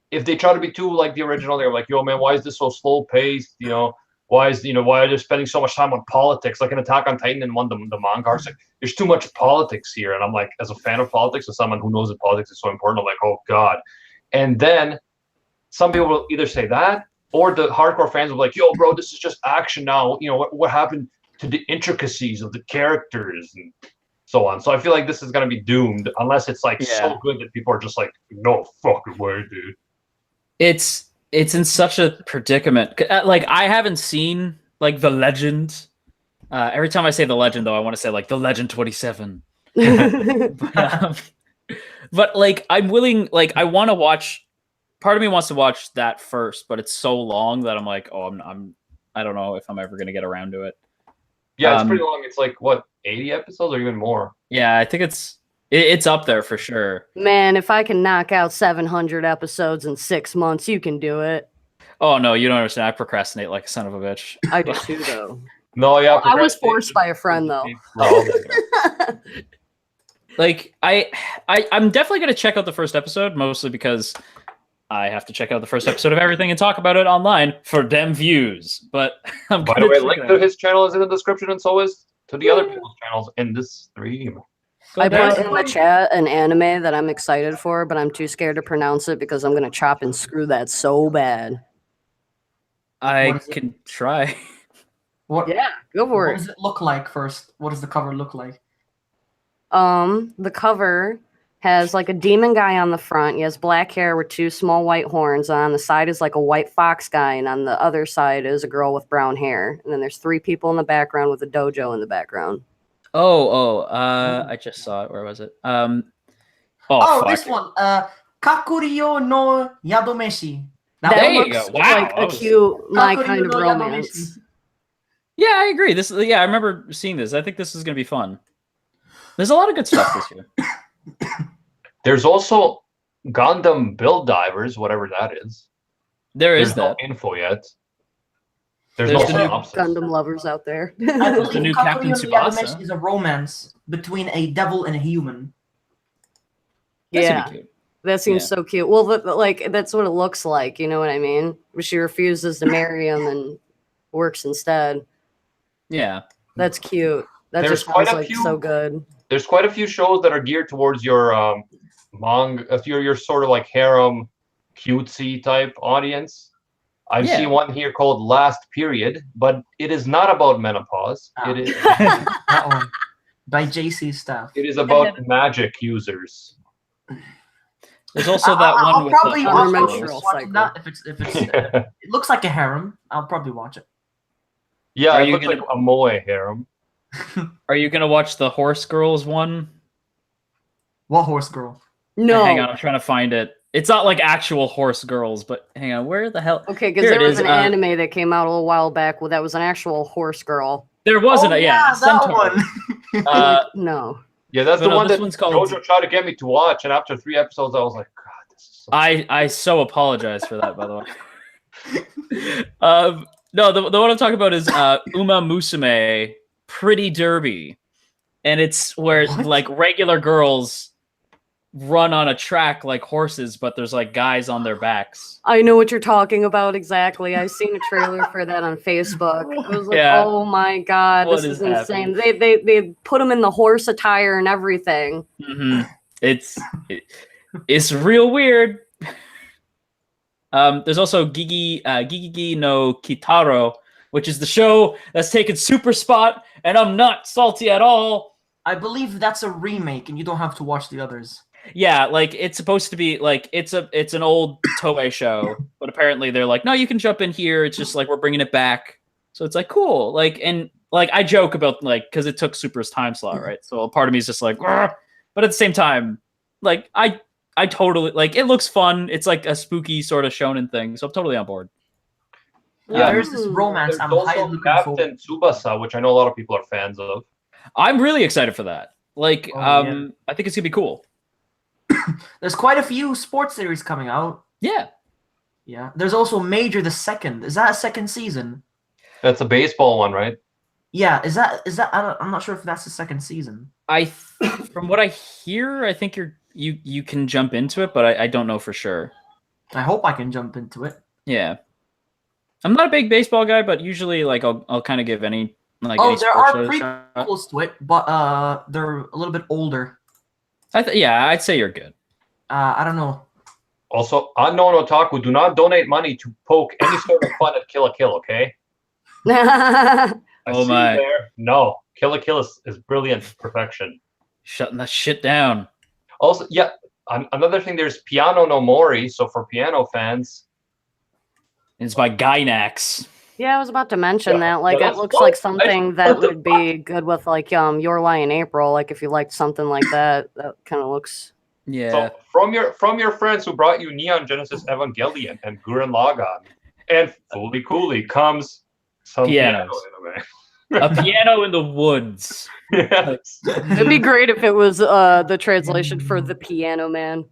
Speaker 1: if they try to be too like the original, they're like, "Yo, man, why is this so slow paced? You know, why are they spending so much time on politics?" Like an Attack on Titan and the manga arcs, like there's too much politics here. And I'm like, as a fan of politics, as someone who knows that politics is so important, I'm like, oh god. And then some people will either say that, or the hardcore fans will be like, "Yo, bro, this is just action now. You know what happened to the intricacies of the characters and so on. So I feel like this is gonna be doomed unless it's like so good that people are just like, no fucking way, dude.
Speaker 3: It's in such a predicament. Like I haven't seen like the Legend. Every time I say the Legend, though, I want to say like the Legend 27. But like I'm willing. Like I want to watch. Part of me wants to watch that first, but it's so long that I'm like, oh, I don't know if I'm ever gonna get around to it.
Speaker 1: Yeah, it's pretty long. It's like what, 80 episodes or even more?
Speaker 3: Yeah, I think it's up there for sure.
Speaker 4: Man, if I can knock out 700 episodes in 6 months, you can do it.
Speaker 3: Oh no, you don't understand. I procrastinate like a son of a bitch.
Speaker 4: I do too, though.
Speaker 1: No, yeah,
Speaker 4: I was forced by a friend, though.
Speaker 3: Like I'm definitely gonna check out the first episode, mostly because I have to check out the first episode of everything and talk about it online for them views. But I'm
Speaker 1: by the way, link to his channel is in the description, and so is to the other people's channels in this stream.
Speaker 4: I put in the chat an anime that I'm excited for, but I'm too scared to pronounce it because I'm gonna chop and screw that so bad.
Speaker 3: I can try.
Speaker 2: What?
Speaker 4: Yeah, go for it.
Speaker 2: What does it look like first? What does the cover look like?
Speaker 4: The cover has like a demon guy on the front. He has black hair with 2 small white horns. On the side is like a white fox guy, and on the other side is a girl with brown hair. And then there's 3 people in the background with a dojo in the background.
Speaker 3: I just saw it. Where was it? Fuck.
Speaker 2: This one. Kakurio no Yadomeshi.
Speaker 4: That
Speaker 3: you
Speaker 4: looks
Speaker 3: go. Wow,
Speaker 4: like a cute, my
Speaker 2: Kakurio
Speaker 4: kind of
Speaker 2: no
Speaker 4: romance.
Speaker 3: Yeah, I agree. I remember seeing this. I think this is gonna be fun. There's a lot of good stuff this year.
Speaker 1: There's also Gundam Build Divers, whatever that is.
Speaker 3: There's
Speaker 1: no
Speaker 3: that
Speaker 1: info yet. There's
Speaker 3: There's
Speaker 1: no
Speaker 3: the new
Speaker 1: synopsis.
Speaker 4: Gundam lovers out there.
Speaker 2: I believe
Speaker 3: the new
Speaker 2: Kakurio
Speaker 3: Captain
Speaker 2: no
Speaker 3: Tsubasa.
Speaker 2: Yadomeshi is a romance between a devil and a human.
Speaker 3: That's
Speaker 4: Yeah.
Speaker 3: gonna be cute.
Speaker 4: That seems so cute. Well, like that's what it looks like. You know what I mean? But she refuses to marry him and works instead.
Speaker 3: Yeah.
Speaker 4: That's cute. That
Speaker 1: There's
Speaker 4: just
Speaker 1: quite
Speaker 4: sounds
Speaker 1: a
Speaker 4: like
Speaker 1: few-
Speaker 4: so good.
Speaker 1: There's quite a few shows that are geared towards your manga, if your sort of like harem, cutesy type audience. I've seen one here called Last Period, but it is not about menopause. It is
Speaker 2: That one. By JC Staff.
Speaker 1: it is about magic users.
Speaker 3: There's also that one
Speaker 2: I'll
Speaker 3: with
Speaker 2: probably
Speaker 3: the
Speaker 4: I'll
Speaker 2: watch
Speaker 4: menstrual
Speaker 2: that if it's it looks like a harem. I'll probably watch it.
Speaker 1: Yeah,
Speaker 3: Are
Speaker 1: it
Speaker 3: you
Speaker 1: looks like a moe harem.
Speaker 3: Are you gonna watch the Horse Girls one?
Speaker 2: What horse girl?
Speaker 4: No.
Speaker 3: Hang on, I'm trying to find it. It's not like actual Horse Girls, but hang on, where the hell?
Speaker 4: Okay, because
Speaker 3: Here
Speaker 4: there
Speaker 3: it
Speaker 4: was
Speaker 3: is,
Speaker 4: an anime that came out a little while back that was an actual horse girl.
Speaker 3: There wasn't
Speaker 2: that
Speaker 3: Centaur.
Speaker 2: one.
Speaker 4: No.
Speaker 1: Yeah, that's
Speaker 3: No,
Speaker 1: the one
Speaker 3: this
Speaker 1: that
Speaker 3: one's called-
Speaker 1: Jojo tried to get me to watch, and after 3 episodes, I was like, God, this is so
Speaker 3: I so apologize for that, by the way. No, the one I'm talking about is Uma Musume Pretty Derby, and it's where like regular girls run on a track like horses, but there's like guys on their backs.
Speaker 4: I know what you're talking about exactly. I've seen a trailer for that on Facebook. I was like,
Speaker 3: Yeah.
Speaker 4: oh my God,
Speaker 3: What
Speaker 4: this
Speaker 3: is
Speaker 4: is insane. They put them in the horse attire and everything.
Speaker 3: Mm-hmm. It's real weird. There's also Gigi no Kitaro, which is the show that's taken Super Spot, and I'm not salty at all.
Speaker 2: I believe that's a remake, and you don't have to watch the others.
Speaker 3: Yeah, like it's supposed to be like it's an old Toei show, but apparently they're like, no, you can jump in here. It's just like we're bringing it back, so it's like cool. Like and like I joke about like because it took Super's time slot, right? So a part of me is just like, "Grr." But at the same time, like I totally like it looks fun. It's like a spooky sort of shonen thing, so I'm totally on board.
Speaker 2: Yeah, there's this romance.
Speaker 1: There's
Speaker 2: I'm
Speaker 1: also
Speaker 2: highly looking forward.
Speaker 1: Captain Tsubasa, which I know a lot of people are fans of.
Speaker 3: I'm really excited for that. Like,
Speaker 2: yeah.
Speaker 3: I think it's gonna be cool.
Speaker 2: There's quite a few sports series coming out.
Speaker 3: Yeah.
Speaker 2: Yeah. There's also Major the Second. Is that a second season?
Speaker 1: That's a baseball one, right?
Speaker 2: Yeah. Is that? I'm not sure if that's the second season.
Speaker 3: From what I hear, I think you can jump into it, but I don't know for sure.
Speaker 2: I hope I can jump into it.
Speaker 3: Yeah. I'm not a big baseball guy, but usually like I'll kind of give any like.
Speaker 2: Oh,
Speaker 3: any
Speaker 2: there
Speaker 3: sports
Speaker 2: are
Speaker 3: show a shot.
Speaker 2: prequels to it, but they're a little bit older.
Speaker 3: Yeah, I'd say you're good.
Speaker 2: I don't know.
Speaker 1: Also, Unknown Otaku, do not donate money to poke any sort of fun at Kill la Kill, okay? I
Speaker 3: Oh
Speaker 1: see
Speaker 3: my.
Speaker 1: you there. No, Kill la Kill is brilliant perfection.
Speaker 3: Shutting that shit down.
Speaker 1: Also, yeah, another thing. There's Piano no Mori. So for piano fans,
Speaker 3: It's by Gynax.
Speaker 4: Yeah, I was about to mention
Speaker 1: Yeah,
Speaker 4: that. Like,
Speaker 1: yeah,
Speaker 4: it
Speaker 1: that's
Speaker 4: looks
Speaker 1: fun.
Speaker 4: like something
Speaker 1: What
Speaker 4: that
Speaker 1: the
Speaker 4: would be good with like Your Lie in April. Like, if you liked something like that, that kind of looks.
Speaker 3: Yeah.
Speaker 1: So from your friends who brought you Neon Genesis Evangelion and Gurren Lagann and Fooly Cooly comes some piano
Speaker 3: Pianos.
Speaker 1: anime.
Speaker 3: A piano in the woods.
Speaker 1: Yes.
Speaker 4: It'd be great if it was the translation for the Piano Man.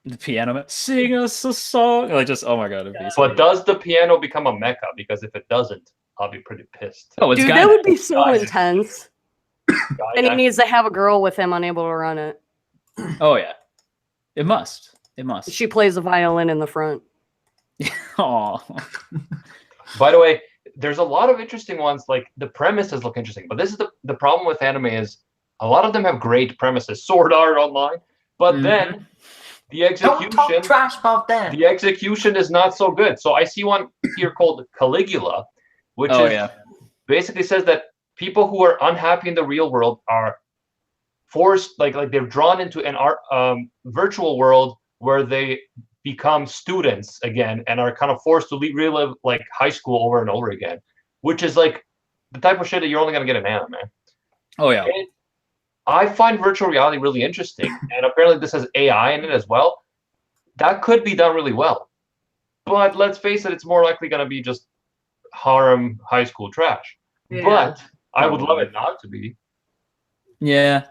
Speaker 3: The piano man. Sing us a song. Like just oh my god, it'd be so
Speaker 1: But
Speaker 3: good.
Speaker 1: does the piano become a mecha? Because if it doesn't, I'll be pretty pissed.
Speaker 3: Oh, it's
Speaker 4: Dude,
Speaker 3: Gynax.
Speaker 4: that would be so
Speaker 1: Guys.
Speaker 4: intense. And he needs to have a girl with him unable to run it.
Speaker 3: Oh yeah. It must. It must.
Speaker 4: She plays the violin in the front.
Speaker 3: Aw.
Speaker 1: By the way, there's a lot of interesting ones. Like the premises look interesting, but this is the problem with anime is a lot of them have great premises. Sword Art Online, but then the
Speaker 2: Don't talk
Speaker 1: execution.
Speaker 2: trash about that.
Speaker 1: The execution is not so good. So I see one here called Caligula, which basically says that people who are unhappy in the real world are forced, like they're drawn into an art virtual world where they become students again and are kind of forced to relive like high school over and over again, which is like the type of shit that you're only gonna get in anime.
Speaker 3: Oh yeah.
Speaker 1: And I find virtual reality really interesting, and apparently this has AI in it as well. That could be done really well, but let's face it, it's more likely going to be just harem high school trash.
Speaker 4: Yeah.
Speaker 1: But I would love it not to be.
Speaker 3: Yeah.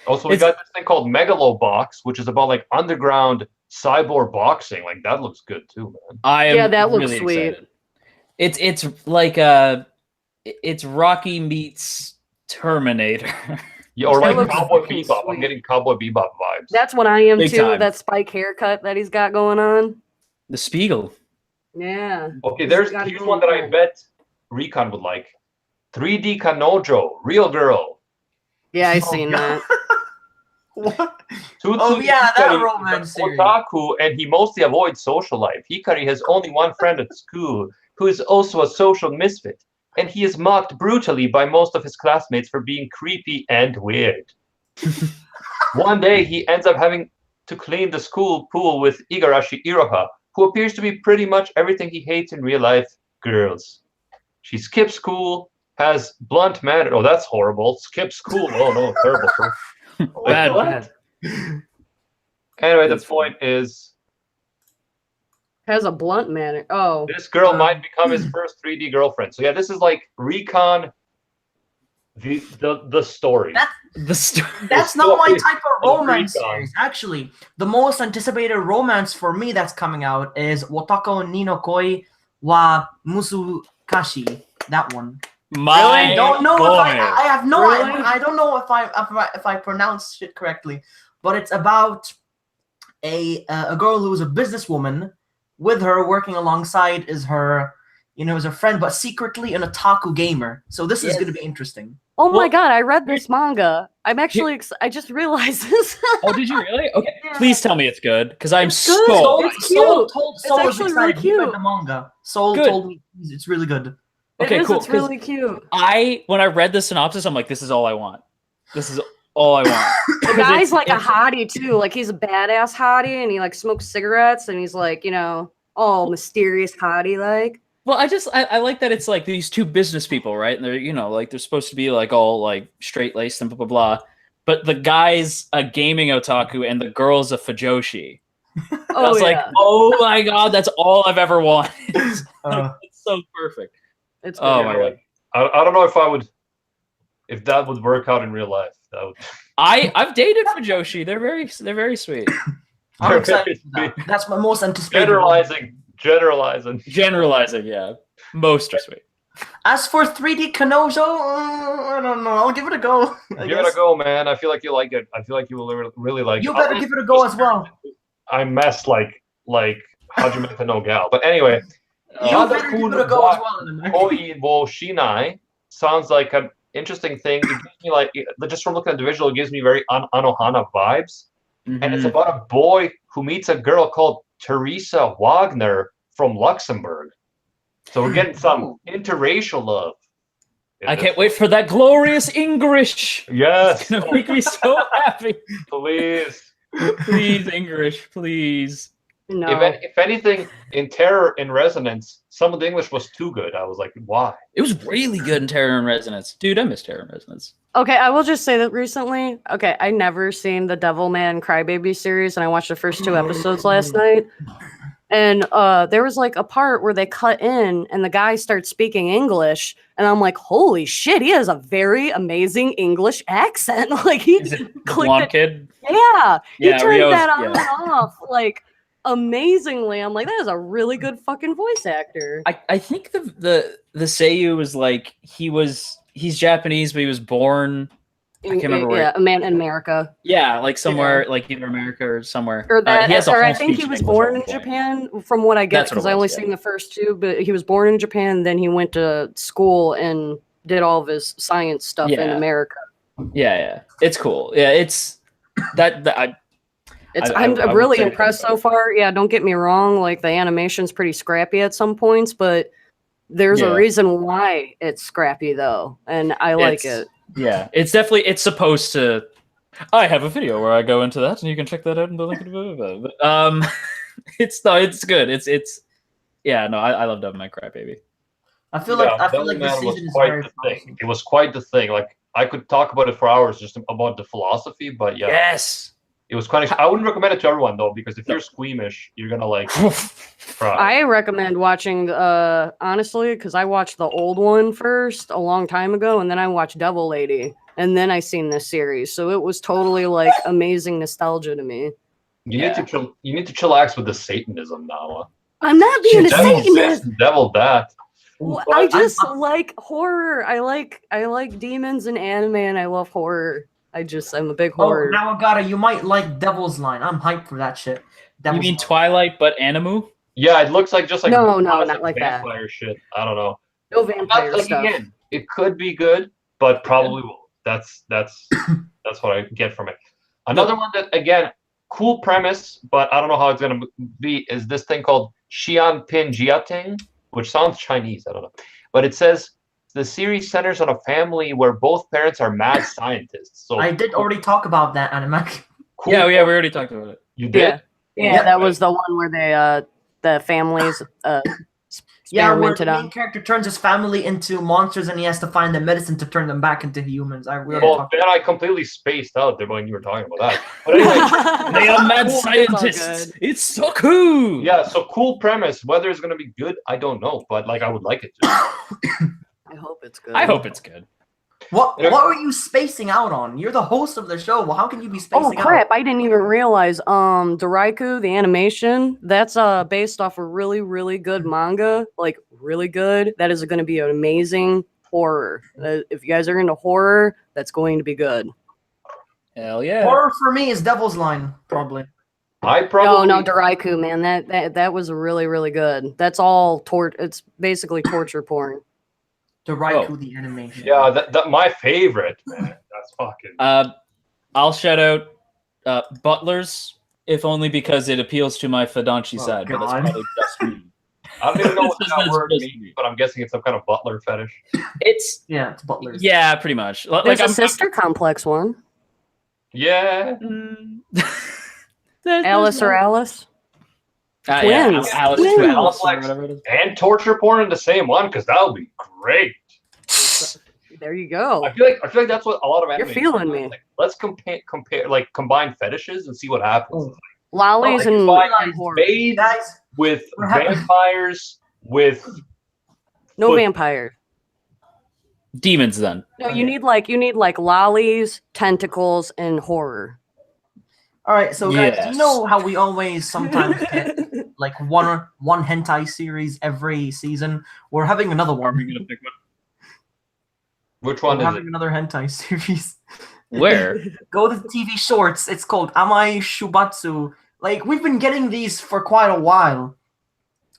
Speaker 1: Also, we got this thing called Megalobox, which is about like underground cyborg boxing. Like that looks good too, man.
Speaker 3: I am
Speaker 4: that looks
Speaker 3: really
Speaker 4: sweet.
Speaker 3: excited. It's like it's Rocky meets Terminator.
Speaker 1: Yeah, or like
Speaker 4: looks
Speaker 1: Cowboy
Speaker 4: fucking
Speaker 1: Bebop. I'm
Speaker 4: sweet.
Speaker 1: getting Cowboy Bebop vibes.
Speaker 4: That's what I am
Speaker 3: Big
Speaker 4: too.
Speaker 3: time.
Speaker 4: That spike haircut that he's got going on.
Speaker 3: The Spiegel.
Speaker 4: Yeah.
Speaker 1: Okay,
Speaker 4: He's got
Speaker 1: here's
Speaker 4: it
Speaker 1: one that I
Speaker 4: going.
Speaker 1: bet Recon would like. 3D Kanojo, Real Girl.
Speaker 4: Yeah, I seen that.
Speaker 2: What?
Speaker 1: Tutsu
Speaker 2: yeah, that
Speaker 1: Hikari is
Speaker 2: romance
Speaker 1: an
Speaker 2: series.
Speaker 1: otaku, and he mostly avoids social life. Hikari has only one friend at school, who is also a social misfit, and he is mocked brutally by most of his classmates for being creepy and weird. One day, he ends up having to clean the school pool with Igarashi Iroha, who appears to be pretty much everything he hates in real life, girls. She skips school, has blunt manner. Oh, that's horrible. Skips school. Oh no, terrible.
Speaker 3: Bad,
Speaker 1: what?
Speaker 3: bad.
Speaker 1: Anyway, the
Speaker 3: That's
Speaker 1: point is,
Speaker 4: Has a blunt manner. Oh.
Speaker 1: this girl might become his first 3D girlfriend. So yeah, this is like Recon, the story.
Speaker 2: That's not my
Speaker 1: story
Speaker 2: type of
Speaker 1: of
Speaker 2: romance
Speaker 1: Recon.
Speaker 2: series. Actually, the most anticipated romance for me that's coming out is Wotako ni no Koi wa Musukashi. That one.
Speaker 3: My
Speaker 2: I don't know
Speaker 3: boy.
Speaker 2: if I have no
Speaker 4: Really?
Speaker 2: I don't know if I pronounce it correctly, but it's about a girl who is a businesswoman. With her working alongside is her friend, but secretly an otaku gamer. So this is going to be interesting.
Speaker 4: Oh my
Speaker 3: Well,
Speaker 4: god, I read this manga. I'm actually I just realized this.
Speaker 3: Oh, did you really? Okay,
Speaker 4: Yeah.
Speaker 3: please tell me it's good, because I'm
Speaker 4: It's good.
Speaker 3: so.
Speaker 4: It's cute.
Speaker 2: Soul
Speaker 4: It's
Speaker 2: was
Speaker 4: actually really
Speaker 2: excited. He read
Speaker 4: cute.
Speaker 2: the manga. Soul
Speaker 3: Good.
Speaker 2: told me it's really good.
Speaker 3: Okay,
Speaker 4: It is,
Speaker 3: cool.
Speaker 4: it's really cute.
Speaker 3: When I read the synopsis, I'm like, this is all I want. This is all I want.
Speaker 4: The guy's like a hottie too. Like he's a badass hottie and he like smokes cigarettes and he's like, all mysterious hottie like.
Speaker 3: Well, I like that it's like these two business people, right? And they're like they're supposed to be like all like straight laced and blah blah blah. But the guy's a gaming otaku and the girl's a fujoshi. I was like, oh my god, that's all I've ever wanted. It's so perfect.
Speaker 4: It's good.
Speaker 3: Oh my god.
Speaker 1: I don't know if that would work out in real life. That would.
Speaker 3: I've dated fujoshi. They're very sweet.
Speaker 2: I'm excited for that. That's my most anticipated.
Speaker 1: Generalizing.
Speaker 3: Generalizing, yeah. Most are sweet.
Speaker 2: As for 3D Kanojo, I don't know. I'll give it a go. I
Speaker 1: Give it
Speaker 2: guess.
Speaker 1: a go, man. I feel like you like it. I feel like you will really like
Speaker 2: You
Speaker 1: it.
Speaker 2: better give it a go as well.
Speaker 1: I messed like Hajime no Gal. But anyway,
Speaker 2: You better give it a go as well. Anime.
Speaker 1: Koi wo Shinai sounds like an interesting thing. It gives me like, just from looking at the visual, it gives me very Anohana vibes. And it's about a boy who meets a girl called Teresa Wagner from Luxembourg. So we're getting some interracial love.
Speaker 3: I can't wait for that glorious English.
Speaker 1: Yes,
Speaker 3: It's gonna make me so happy.
Speaker 1: please.
Speaker 3: Please, English, please.
Speaker 4: No.
Speaker 1: If anything, in Terror in Resonance, some of the English was too good. I was like, why?
Speaker 3: It was really good in Terror and Resonance. Dude, I miss Terror and Resonance.
Speaker 4: Okay, I will just say that recently, I never seen the Devilman Crybaby series, and I watched the first 2 episodes last night. And there was like a part where they cut in and the guy starts speaking English, and I'm like, holy shit, he has a very amazing English accent. Like he
Speaker 3: Is it the
Speaker 4: clicked
Speaker 3: blonde
Speaker 4: it.
Speaker 3: kid?
Speaker 4: Yeah, he
Speaker 3: Yeah,
Speaker 4: turned
Speaker 3: Rio's-
Speaker 4: that on
Speaker 3: yeah.
Speaker 4: and off like amazingly. I'm like, that is a really good fucking voice actor.
Speaker 3: I think the Seiyu was like he's Japanese, but he was born. I can't remember where.
Speaker 4: Yeah, a man in America.
Speaker 3: Yeah, like somewhere, like either America or somewhere.
Speaker 4: Or that,
Speaker 3: he has a
Speaker 4: or I
Speaker 3: whole
Speaker 4: think
Speaker 3: speech
Speaker 4: he was
Speaker 3: in English
Speaker 4: born
Speaker 3: at
Speaker 4: in
Speaker 3: one point.
Speaker 4: Japan, from what I get,
Speaker 3: That's what it
Speaker 4: because I only
Speaker 3: was, yeah.
Speaker 4: seen the first 2. But he was born in Japan, then he went to school and did all of his science stuff in
Speaker 3: Yeah.
Speaker 4: America.
Speaker 3: Yeah, it's cool. Yeah, it's that I
Speaker 4: I'm
Speaker 3: would
Speaker 4: really
Speaker 3: say
Speaker 4: impressed
Speaker 3: that.
Speaker 4: so far. Yeah, don't get me wrong. Like the animation's pretty scrappy at some points, but there's
Speaker 3: Yeah.
Speaker 4: a reason why it's scrappy though, and I like
Speaker 3: It's-
Speaker 4: it.
Speaker 3: Yeah, it's supposed to. I have a video where I go into that, and you can check that out in the link. But, it's good. It's yeah. No, I love Devilman Crybaby.
Speaker 2: I feel like this
Speaker 1: Devilman was
Speaker 2: season is
Speaker 1: quite
Speaker 2: very
Speaker 1: the
Speaker 2: promising.
Speaker 1: thing. It was quite the thing. Like I could talk about it for hours just about the philosophy, but yeah,
Speaker 3: Yes.
Speaker 1: it was quite. I wouldn't recommend it to everyone though, because if you're squeamish, you're gonna like cry.
Speaker 4: I recommend watching, honestly, because I watched the old one first a long time ago, and then I watched Devil Lady, and then I seen this series. So it was totally like amazing nostalgia to me.
Speaker 1: You need to chill. You need to chillax with the Satanism now.
Speaker 4: I'm not being a
Speaker 1: Devil this,
Speaker 4: Satanist.
Speaker 1: devil that.
Speaker 4: Well, I just like horror. I like demons and anime, and I love horror. I'm a big
Speaker 2: Oh,
Speaker 4: horror.
Speaker 2: now Agata, you might like Devil's Line. I'm hyped for that shit.
Speaker 3: You
Speaker 2: Devil's
Speaker 3: mean
Speaker 2: Line.
Speaker 3: Twilight, but Animu?
Speaker 1: Yeah, it looks like just like
Speaker 4: No,
Speaker 1: classic
Speaker 4: not like that.
Speaker 1: vampire shit. I don't know.
Speaker 4: No vampire
Speaker 1: Like,
Speaker 4: stuff.
Speaker 1: again, it could be good, but probably won't. That's what I get from it. Another one that again, cool premise, but I don't know how it's gonna be. Is this thing called Xian Pin Jiating, which sounds Chinese. I don't know, but it says the series centers on a family where both parents are mad scientists. So
Speaker 2: I did already talk about that anime.
Speaker 1: cool.
Speaker 3: Yeah, we already talked about it.
Speaker 1: You did.
Speaker 4: Yeah, that was the one where they the families
Speaker 2: Yeah, where
Speaker 4: experimented
Speaker 2: the
Speaker 4: on.
Speaker 2: main character turns his family into monsters and he has to find the medicine to turn them back into humans. I really
Speaker 1: Well,
Speaker 2: talked
Speaker 1: then I completely spaced out there when you were talking about that. But anyway,
Speaker 3: They are mad
Speaker 4: Cool, it's all
Speaker 3: scientists.
Speaker 4: good.
Speaker 3: It's so cool.
Speaker 1: yeah. So cool premise. Whether it's gonna be good, I don't know, but like I would like it to.
Speaker 4: I hope it's good.
Speaker 3: I hope it's good.
Speaker 2: What
Speaker 1: Yeah.
Speaker 2: were you spacing out on? You're the host of the show. Well, how can you be spacing
Speaker 4: Oh
Speaker 2: out?
Speaker 4: crap! I didn't even realize. Doraiku, the animation, that's based off a really, really good manga. Like really good. That is going to be an amazing horror. If you guys are into horror, that's going to be good.
Speaker 3: Hell yeah.
Speaker 2: Horror for me is Devil's Line, probably.
Speaker 1: I probably
Speaker 4: No, Doraiku, man, that was really, really good. That's all It's basically torture porn.
Speaker 2: Doraiku,
Speaker 3: Oh.
Speaker 2: the animation.
Speaker 1: Yeah, that my favorite, man. That's fucking.
Speaker 3: I'll shout out Butlers, if only because it appeals to my Fedonchi
Speaker 2: Oh,
Speaker 3: side, but that's
Speaker 2: God.
Speaker 3: probably just me.
Speaker 1: I don't even know what
Speaker 3: It's
Speaker 1: that
Speaker 3: just-
Speaker 1: word
Speaker 3: it's
Speaker 1: means, but I'm guessing it's some kind of butler fetish.
Speaker 3: It's
Speaker 2: Yeah, it's Butler's.
Speaker 3: yeah, pretty much.
Speaker 4: There's
Speaker 3: I'm
Speaker 4: a sister complex one.
Speaker 1: Yeah.
Speaker 4: Alice or Alice?
Speaker 3: Yeah,
Speaker 4: Twins.
Speaker 3: Alice,
Speaker 4: Twins.
Speaker 3: Alice or whatever it is.
Speaker 1: And torture porn in the same one, because that would be great.
Speaker 4: There you go.
Speaker 1: I feel like that's what a lot of
Speaker 4: You're
Speaker 1: anime
Speaker 4: feeling
Speaker 1: do.
Speaker 4: me.
Speaker 1: Like, let's compare like combine fetishes and see what happens.
Speaker 2: Oh.
Speaker 4: Lollies
Speaker 2: Oh,
Speaker 4: and
Speaker 1: combine
Speaker 4: horror.
Speaker 1: bathe
Speaker 2: Guys,
Speaker 1: with
Speaker 2: We're having-
Speaker 1: vampires, with
Speaker 4: No
Speaker 1: foot-
Speaker 4: vampire.
Speaker 3: Demons then.
Speaker 4: No, you need like lollies, tentacles, and horror.
Speaker 2: all right, so guys, do
Speaker 3: Yes.
Speaker 2: you know how we always sometimes get like one hentai series every season? We're having another one.
Speaker 1: which
Speaker 2: We're
Speaker 1: one is
Speaker 2: having
Speaker 1: it?
Speaker 2: another hentai series.
Speaker 3: Where?
Speaker 2: Go to the TV shorts. It's called Amai Shubatsu. Like we've been getting these for quite a while.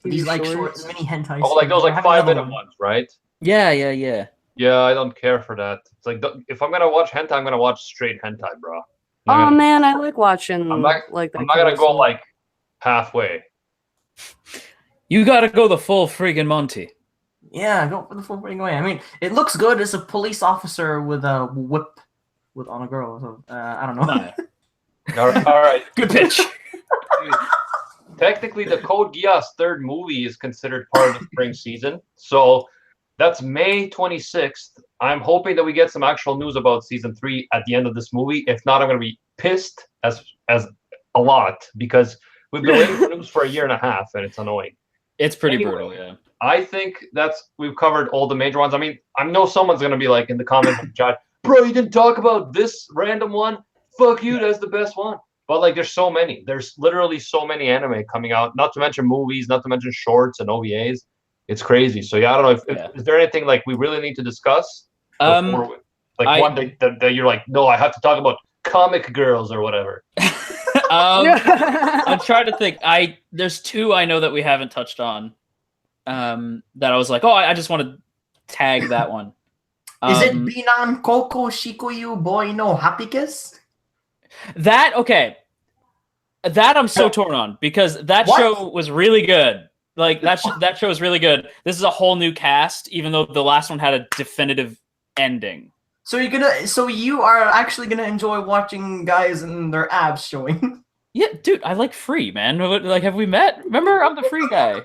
Speaker 2: These
Speaker 4: TV
Speaker 2: like
Speaker 4: shorts?
Speaker 2: short mini hentai.
Speaker 1: Oh, like
Speaker 2: series.
Speaker 1: those
Speaker 2: We're
Speaker 1: like
Speaker 2: having
Speaker 1: 5
Speaker 2: another
Speaker 1: minute
Speaker 2: one.
Speaker 1: ones, right?
Speaker 3: Yeah.
Speaker 1: Yeah, I don't care for that. It's like if I'm gonna watch hentai, I'm gonna watch straight hentai, bro.
Speaker 4: Oh man, I like watching
Speaker 1: I'm not-
Speaker 4: like that.
Speaker 1: I'm not
Speaker 4: kind
Speaker 1: gonna
Speaker 4: of
Speaker 1: go
Speaker 4: stuff.
Speaker 1: like halfway.
Speaker 3: You gotta go the full friggin' Monty.
Speaker 2: Yeah, go for the full bring away. I mean, it looks good. It's a police officer with a whip on a girl. So I don't know.
Speaker 1: All right.
Speaker 3: Good pitch.
Speaker 1: Technically, the Code Geass third movie is considered part of the spring season. So that's May 26th. I'm hoping that we get some actual news about season 3 at the end of this movie. If not, I'm going to be pissed as a lot because we've been waiting for news for a year and a half, and it's annoying.
Speaker 3: It's pretty brutal, yeah.
Speaker 1: I think we've covered all the major ones. I mean, I know someone's going to be like in the comments, chat, bro, you didn't talk about this random one. Fuck you, that's the best one. But like, there's so many. There's literally so many anime coming out. Not to mention movies. Not to mention shorts and OVAs. It's crazy. So yeah, I don't know. Is there anything like we really need to discuss? One that you're like, no, I have to talk about comic girls or whatever.
Speaker 3: I'm trying to think. There's two I know that we haven't touched on. That I was like, oh, I just want to tag that one.
Speaker 2: Is it Binan Koko Shikuyu Boy no Happy Kiss?
Speaker 3: That I'm so torn on because that show was really good. Like that show was really good. This is a whole new cast, even though the last one had a definitive ending.
Speaker 2: So you are actually gonna enjoy watching guys and their abs showing.
Speaker 3: Yeah, dude, I like free, man. Like, have we met? Remember, I'm the free guy.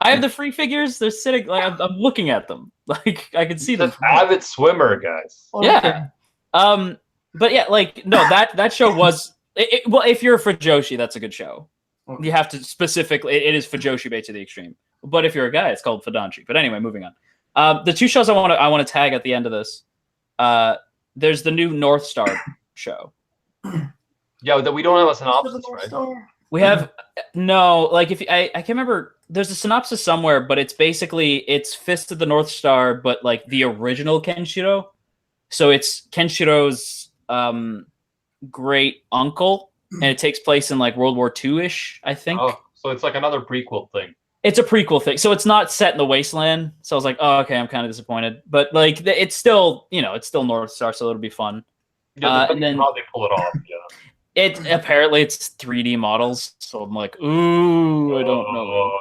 Speaker 3: I have the free figures. They're sitting like I'm looking at them. Like I can see them.
Speaker 1: Avid swimmer, guys.
Speaker 3: Yeah. But yeah, like no, that show was well. If you're a Fujoshi, that's a good show. Okay. You have to specifically. It is Fujoshi bait to the extreme. But if you're a guy, it's called Fudanshi. But anyway, moving on. The two shows I want to tag at the end of this. There's the new North Star show.
Speaker 1: Yeah, that we don't have a synopsis, right?
Speaker 3: We have no. Like if I can't remember. There's a synopsis somewhere, but it's Fist of the North Star, but like the original Kenshiro. So it's Kenshiro's great uncle, and it takes place in like World War II-ish, I think.
Speaker 1: Oh, so it's like another prequel thing.
Speaker 3: It's a prequel thing, so it's not set in the wasteland. So I was like, oh, okay, I'm kind of disappointed, but like it's still, it's still North Star, so it'll be fun.
Speaker 1: Yeah, and then how they pull it off. Yeah.
Speaker 3: Apparently it's 3D models, so I'm like, ooh, I don't know.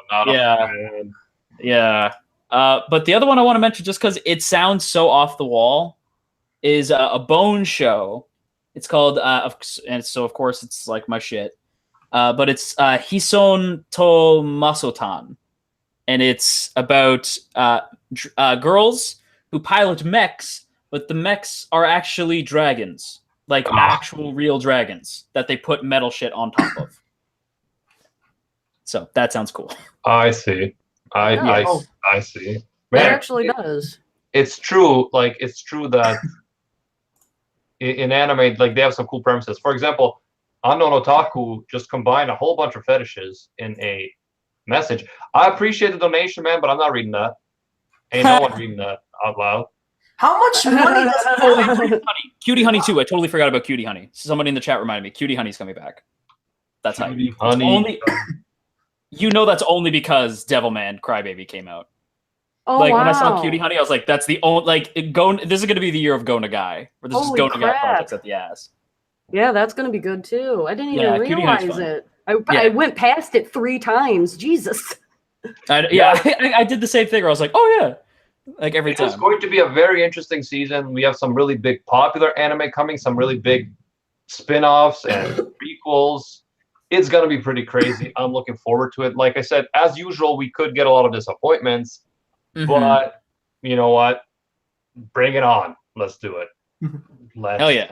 Speaker 3: Yeah. But the other one I want to mention, just because it sounds so off the wall, is a Bone show. It's called, and so of course it's like my shit. But it's Hison to Masotan, and it's about girls who pilot mechs, but the mechs are actually dragons. Like actual real dragons that they put metal shit on top of. So that sounds cool.
Speaker 1: I see. I see.
Speaker 4: Man, it actually does.
Speaker 1: It's true. Like it's true that in anime, like they have some cool premises. For example, Unknown Otaku just combined a whole bunch of fetishes in a message. I appreciate the donation, man, but I'm not reading that. Ain't no one reading that out loud.
Speaker 2: How much money does
Speaker 3: Cutie Honey too. I totally forgot about Cutie Honey. Somebody in the chat reminded me. Cutie Honey's coming back. That's
Speaker 1: Cutie
Speaker 3: how.
Speaker 1: Honey.
Speaker 3: That's only because Devilman Crybaby came out.
Speaker 4: Oh,
Speaker 3: like
Speaker 4: wow.
Speaker 3: when I saw Cutie Honey, I was like, that's the only this is gonna be the year of Go Nagai. Where this is Go Nagai projects at the ass.
Speaker 4: Yeah, that's gonna be good too. I didn't even realize it. I went past it 3 times. Jesus.
Speaker 3: I did the same thing where I was like, oh yeah. Like every time.
Speaker 1: It's going to be a very interesting season. We have some really big popular anime coming, some really big spin-offs and prequels. It's going to be pretty crazy. I'm looking forward to it. Like I said, as usual, we could get a lot of disappointments, but you know what? Bring it on. Let's do it.
Speaker 3: Hell yeah.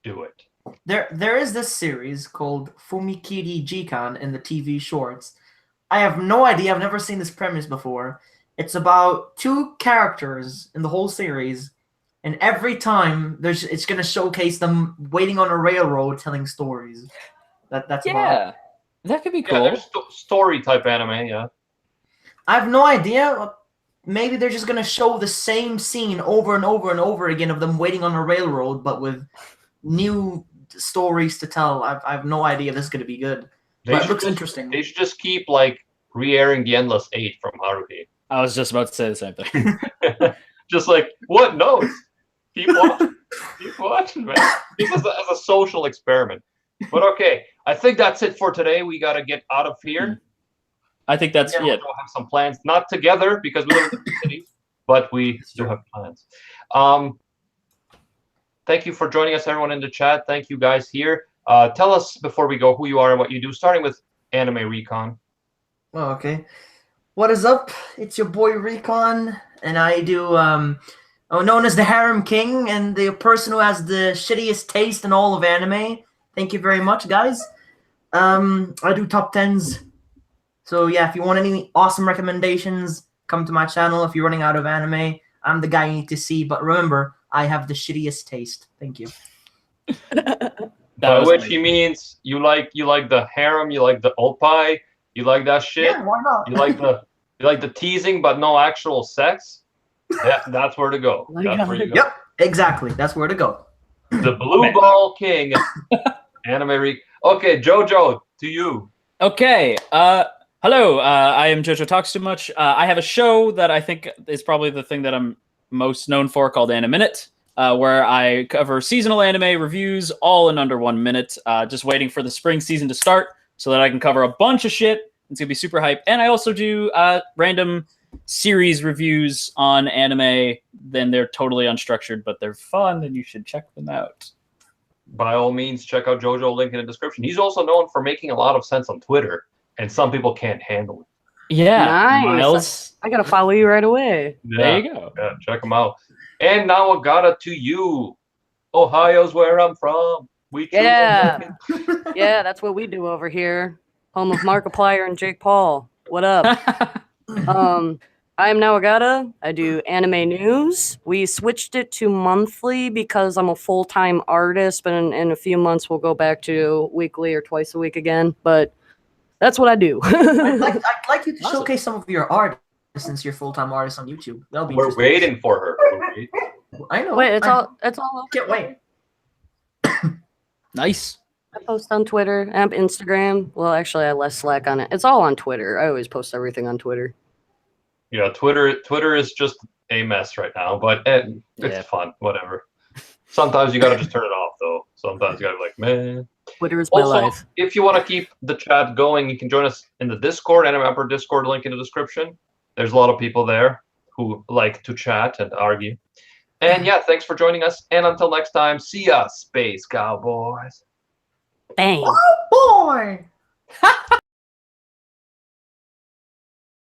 Speaker 1: Do it.
Speaker 2: There is this series called Fumikiri Jikan in the TV shorts. I have no idea. I've never seen this premise before. It's about 2 characters in the whole series, and every time it's going to showcase them waiting on a railroad telling stories. That's about it.
Speaker 3: That could be cool.
Speaker 1: Yeah, there's story type anime, yeah.
Speaker 2: I have no idea. Maybe they're just going to show the same scene over and over and over again of them waiting on a railroad, but with new stories to tell. I have no idea if this is going to be good. But it looks interesting.
Speaker 1: They should just keep like re-airing the Endless 8 from Haruhi.
Speaker 3: I was just about to say the same thing.
Speaker 1: Just like, what? No. Keep watching. Keep watching, man. This is as a social experiment. But okay, I think that's it for today. We got to get out of here.
Speaker 3: I think that's it.
Speaker 1: We'll have some plans. Not together because we live in different cities. but we do have plans. Thank you for joining us, everyone in the chat. Thank you guys here. Tell us before we go who you are and what you do, starting with Anime Recon.
Speaker 2: Oh, okay. What is up? It's your boy Recon, and I do known as the Harem King and the person who has the shittiest taste in all of anime. Thank you very much, guys. I do top 10s. So yeah, if you want any awesome recommendations, come to my channel. If you're running out of anime, I'm the guy you need to see. But remember, I have the shittiest taste. Thank you.
Speaker 1: By which he means you like the harem, you like the oppai, you like that shit.
Speaker 2: Yeah, why not?
Speaker 1: You like the teasing, but no actual sex. Yeah, that's where to go. That's where you go.
Speaker 2: Yep, exactly. That's where to go.
Speaker 1: The Blue Ball King, Anime Recon. Okay, Jojo, to you.
Speaker 3: Okay. Hello. I am Jojo Talks Too Much. I have a show that I think is probably the thing that I'm most known for, called AnimeMinute, where I cover seasonal anime reviews all in under 1 minute. Just waiting for the spring season to start so that I can cover a bunch of shit. It's gonna be super hype. And I also do random series reviews on anime. Then they're totally unstructured, but they're fun, and you should check them out.
Speaker 1: By all means, check out Jojo, link in the description. He's also known for making a lot of sense on Twitter, and some people can't handle it.
Speaker 3: Yeah,
Speaker 4: Nice.
Speaker 3: Miles.
Speaker 4: I gotta follow you right away.
Speaker 1: Yeah,
Speaker 3: There you go.
Speaker 1: yeah, check them out. And now I got it to you. Ohio's where I'm from. We choose
Speaker 4: Yeah. Yeah, that's what we do over here. Home of Markiplier and Jake Paul. What up? I am Nawagata. I do anime news. We switched it to monthly because I'm a full-time artist, but in a few months we'll go back to weekly or twice a week again. But that's what I do.
Speaker 2: I'd like you to showcase some of your art since you're full-time artist on YouTube. That'll be
Speaker 1: We're
Speaker 2: interesting.
Speaker 1: waiting for her.
Speaker 2: I know.
Speaker 4: Wait, it's all over.
Speaker 2: Can't wait.
Speaker 3: Nice.
Speaker 4: I post on Twitter and Instagram. Well, actually, I less slack on it. It's all on Twitter. I always post everything on Twitter.
Speaker 1: Yeah, Twitter is just a mess right now, but it's fun. Whatever. Sometimes you gotta just turn it off, though. Sometimes you gotta be like, man.
Speaker 4: Twitter is my
Speaker 1: Also,
Speaker 4: life.
Speaker 1: if you want to keep the chat going, you can join us in the Discord, AnimeUproar Discord, link in the description. There's a lot of people there who like to chat and argue. And yeah, thanks for joining us. And until next time, see ya, Space Cowboys.
Speaker 4: Bang.
Speaker 2: Oh boy!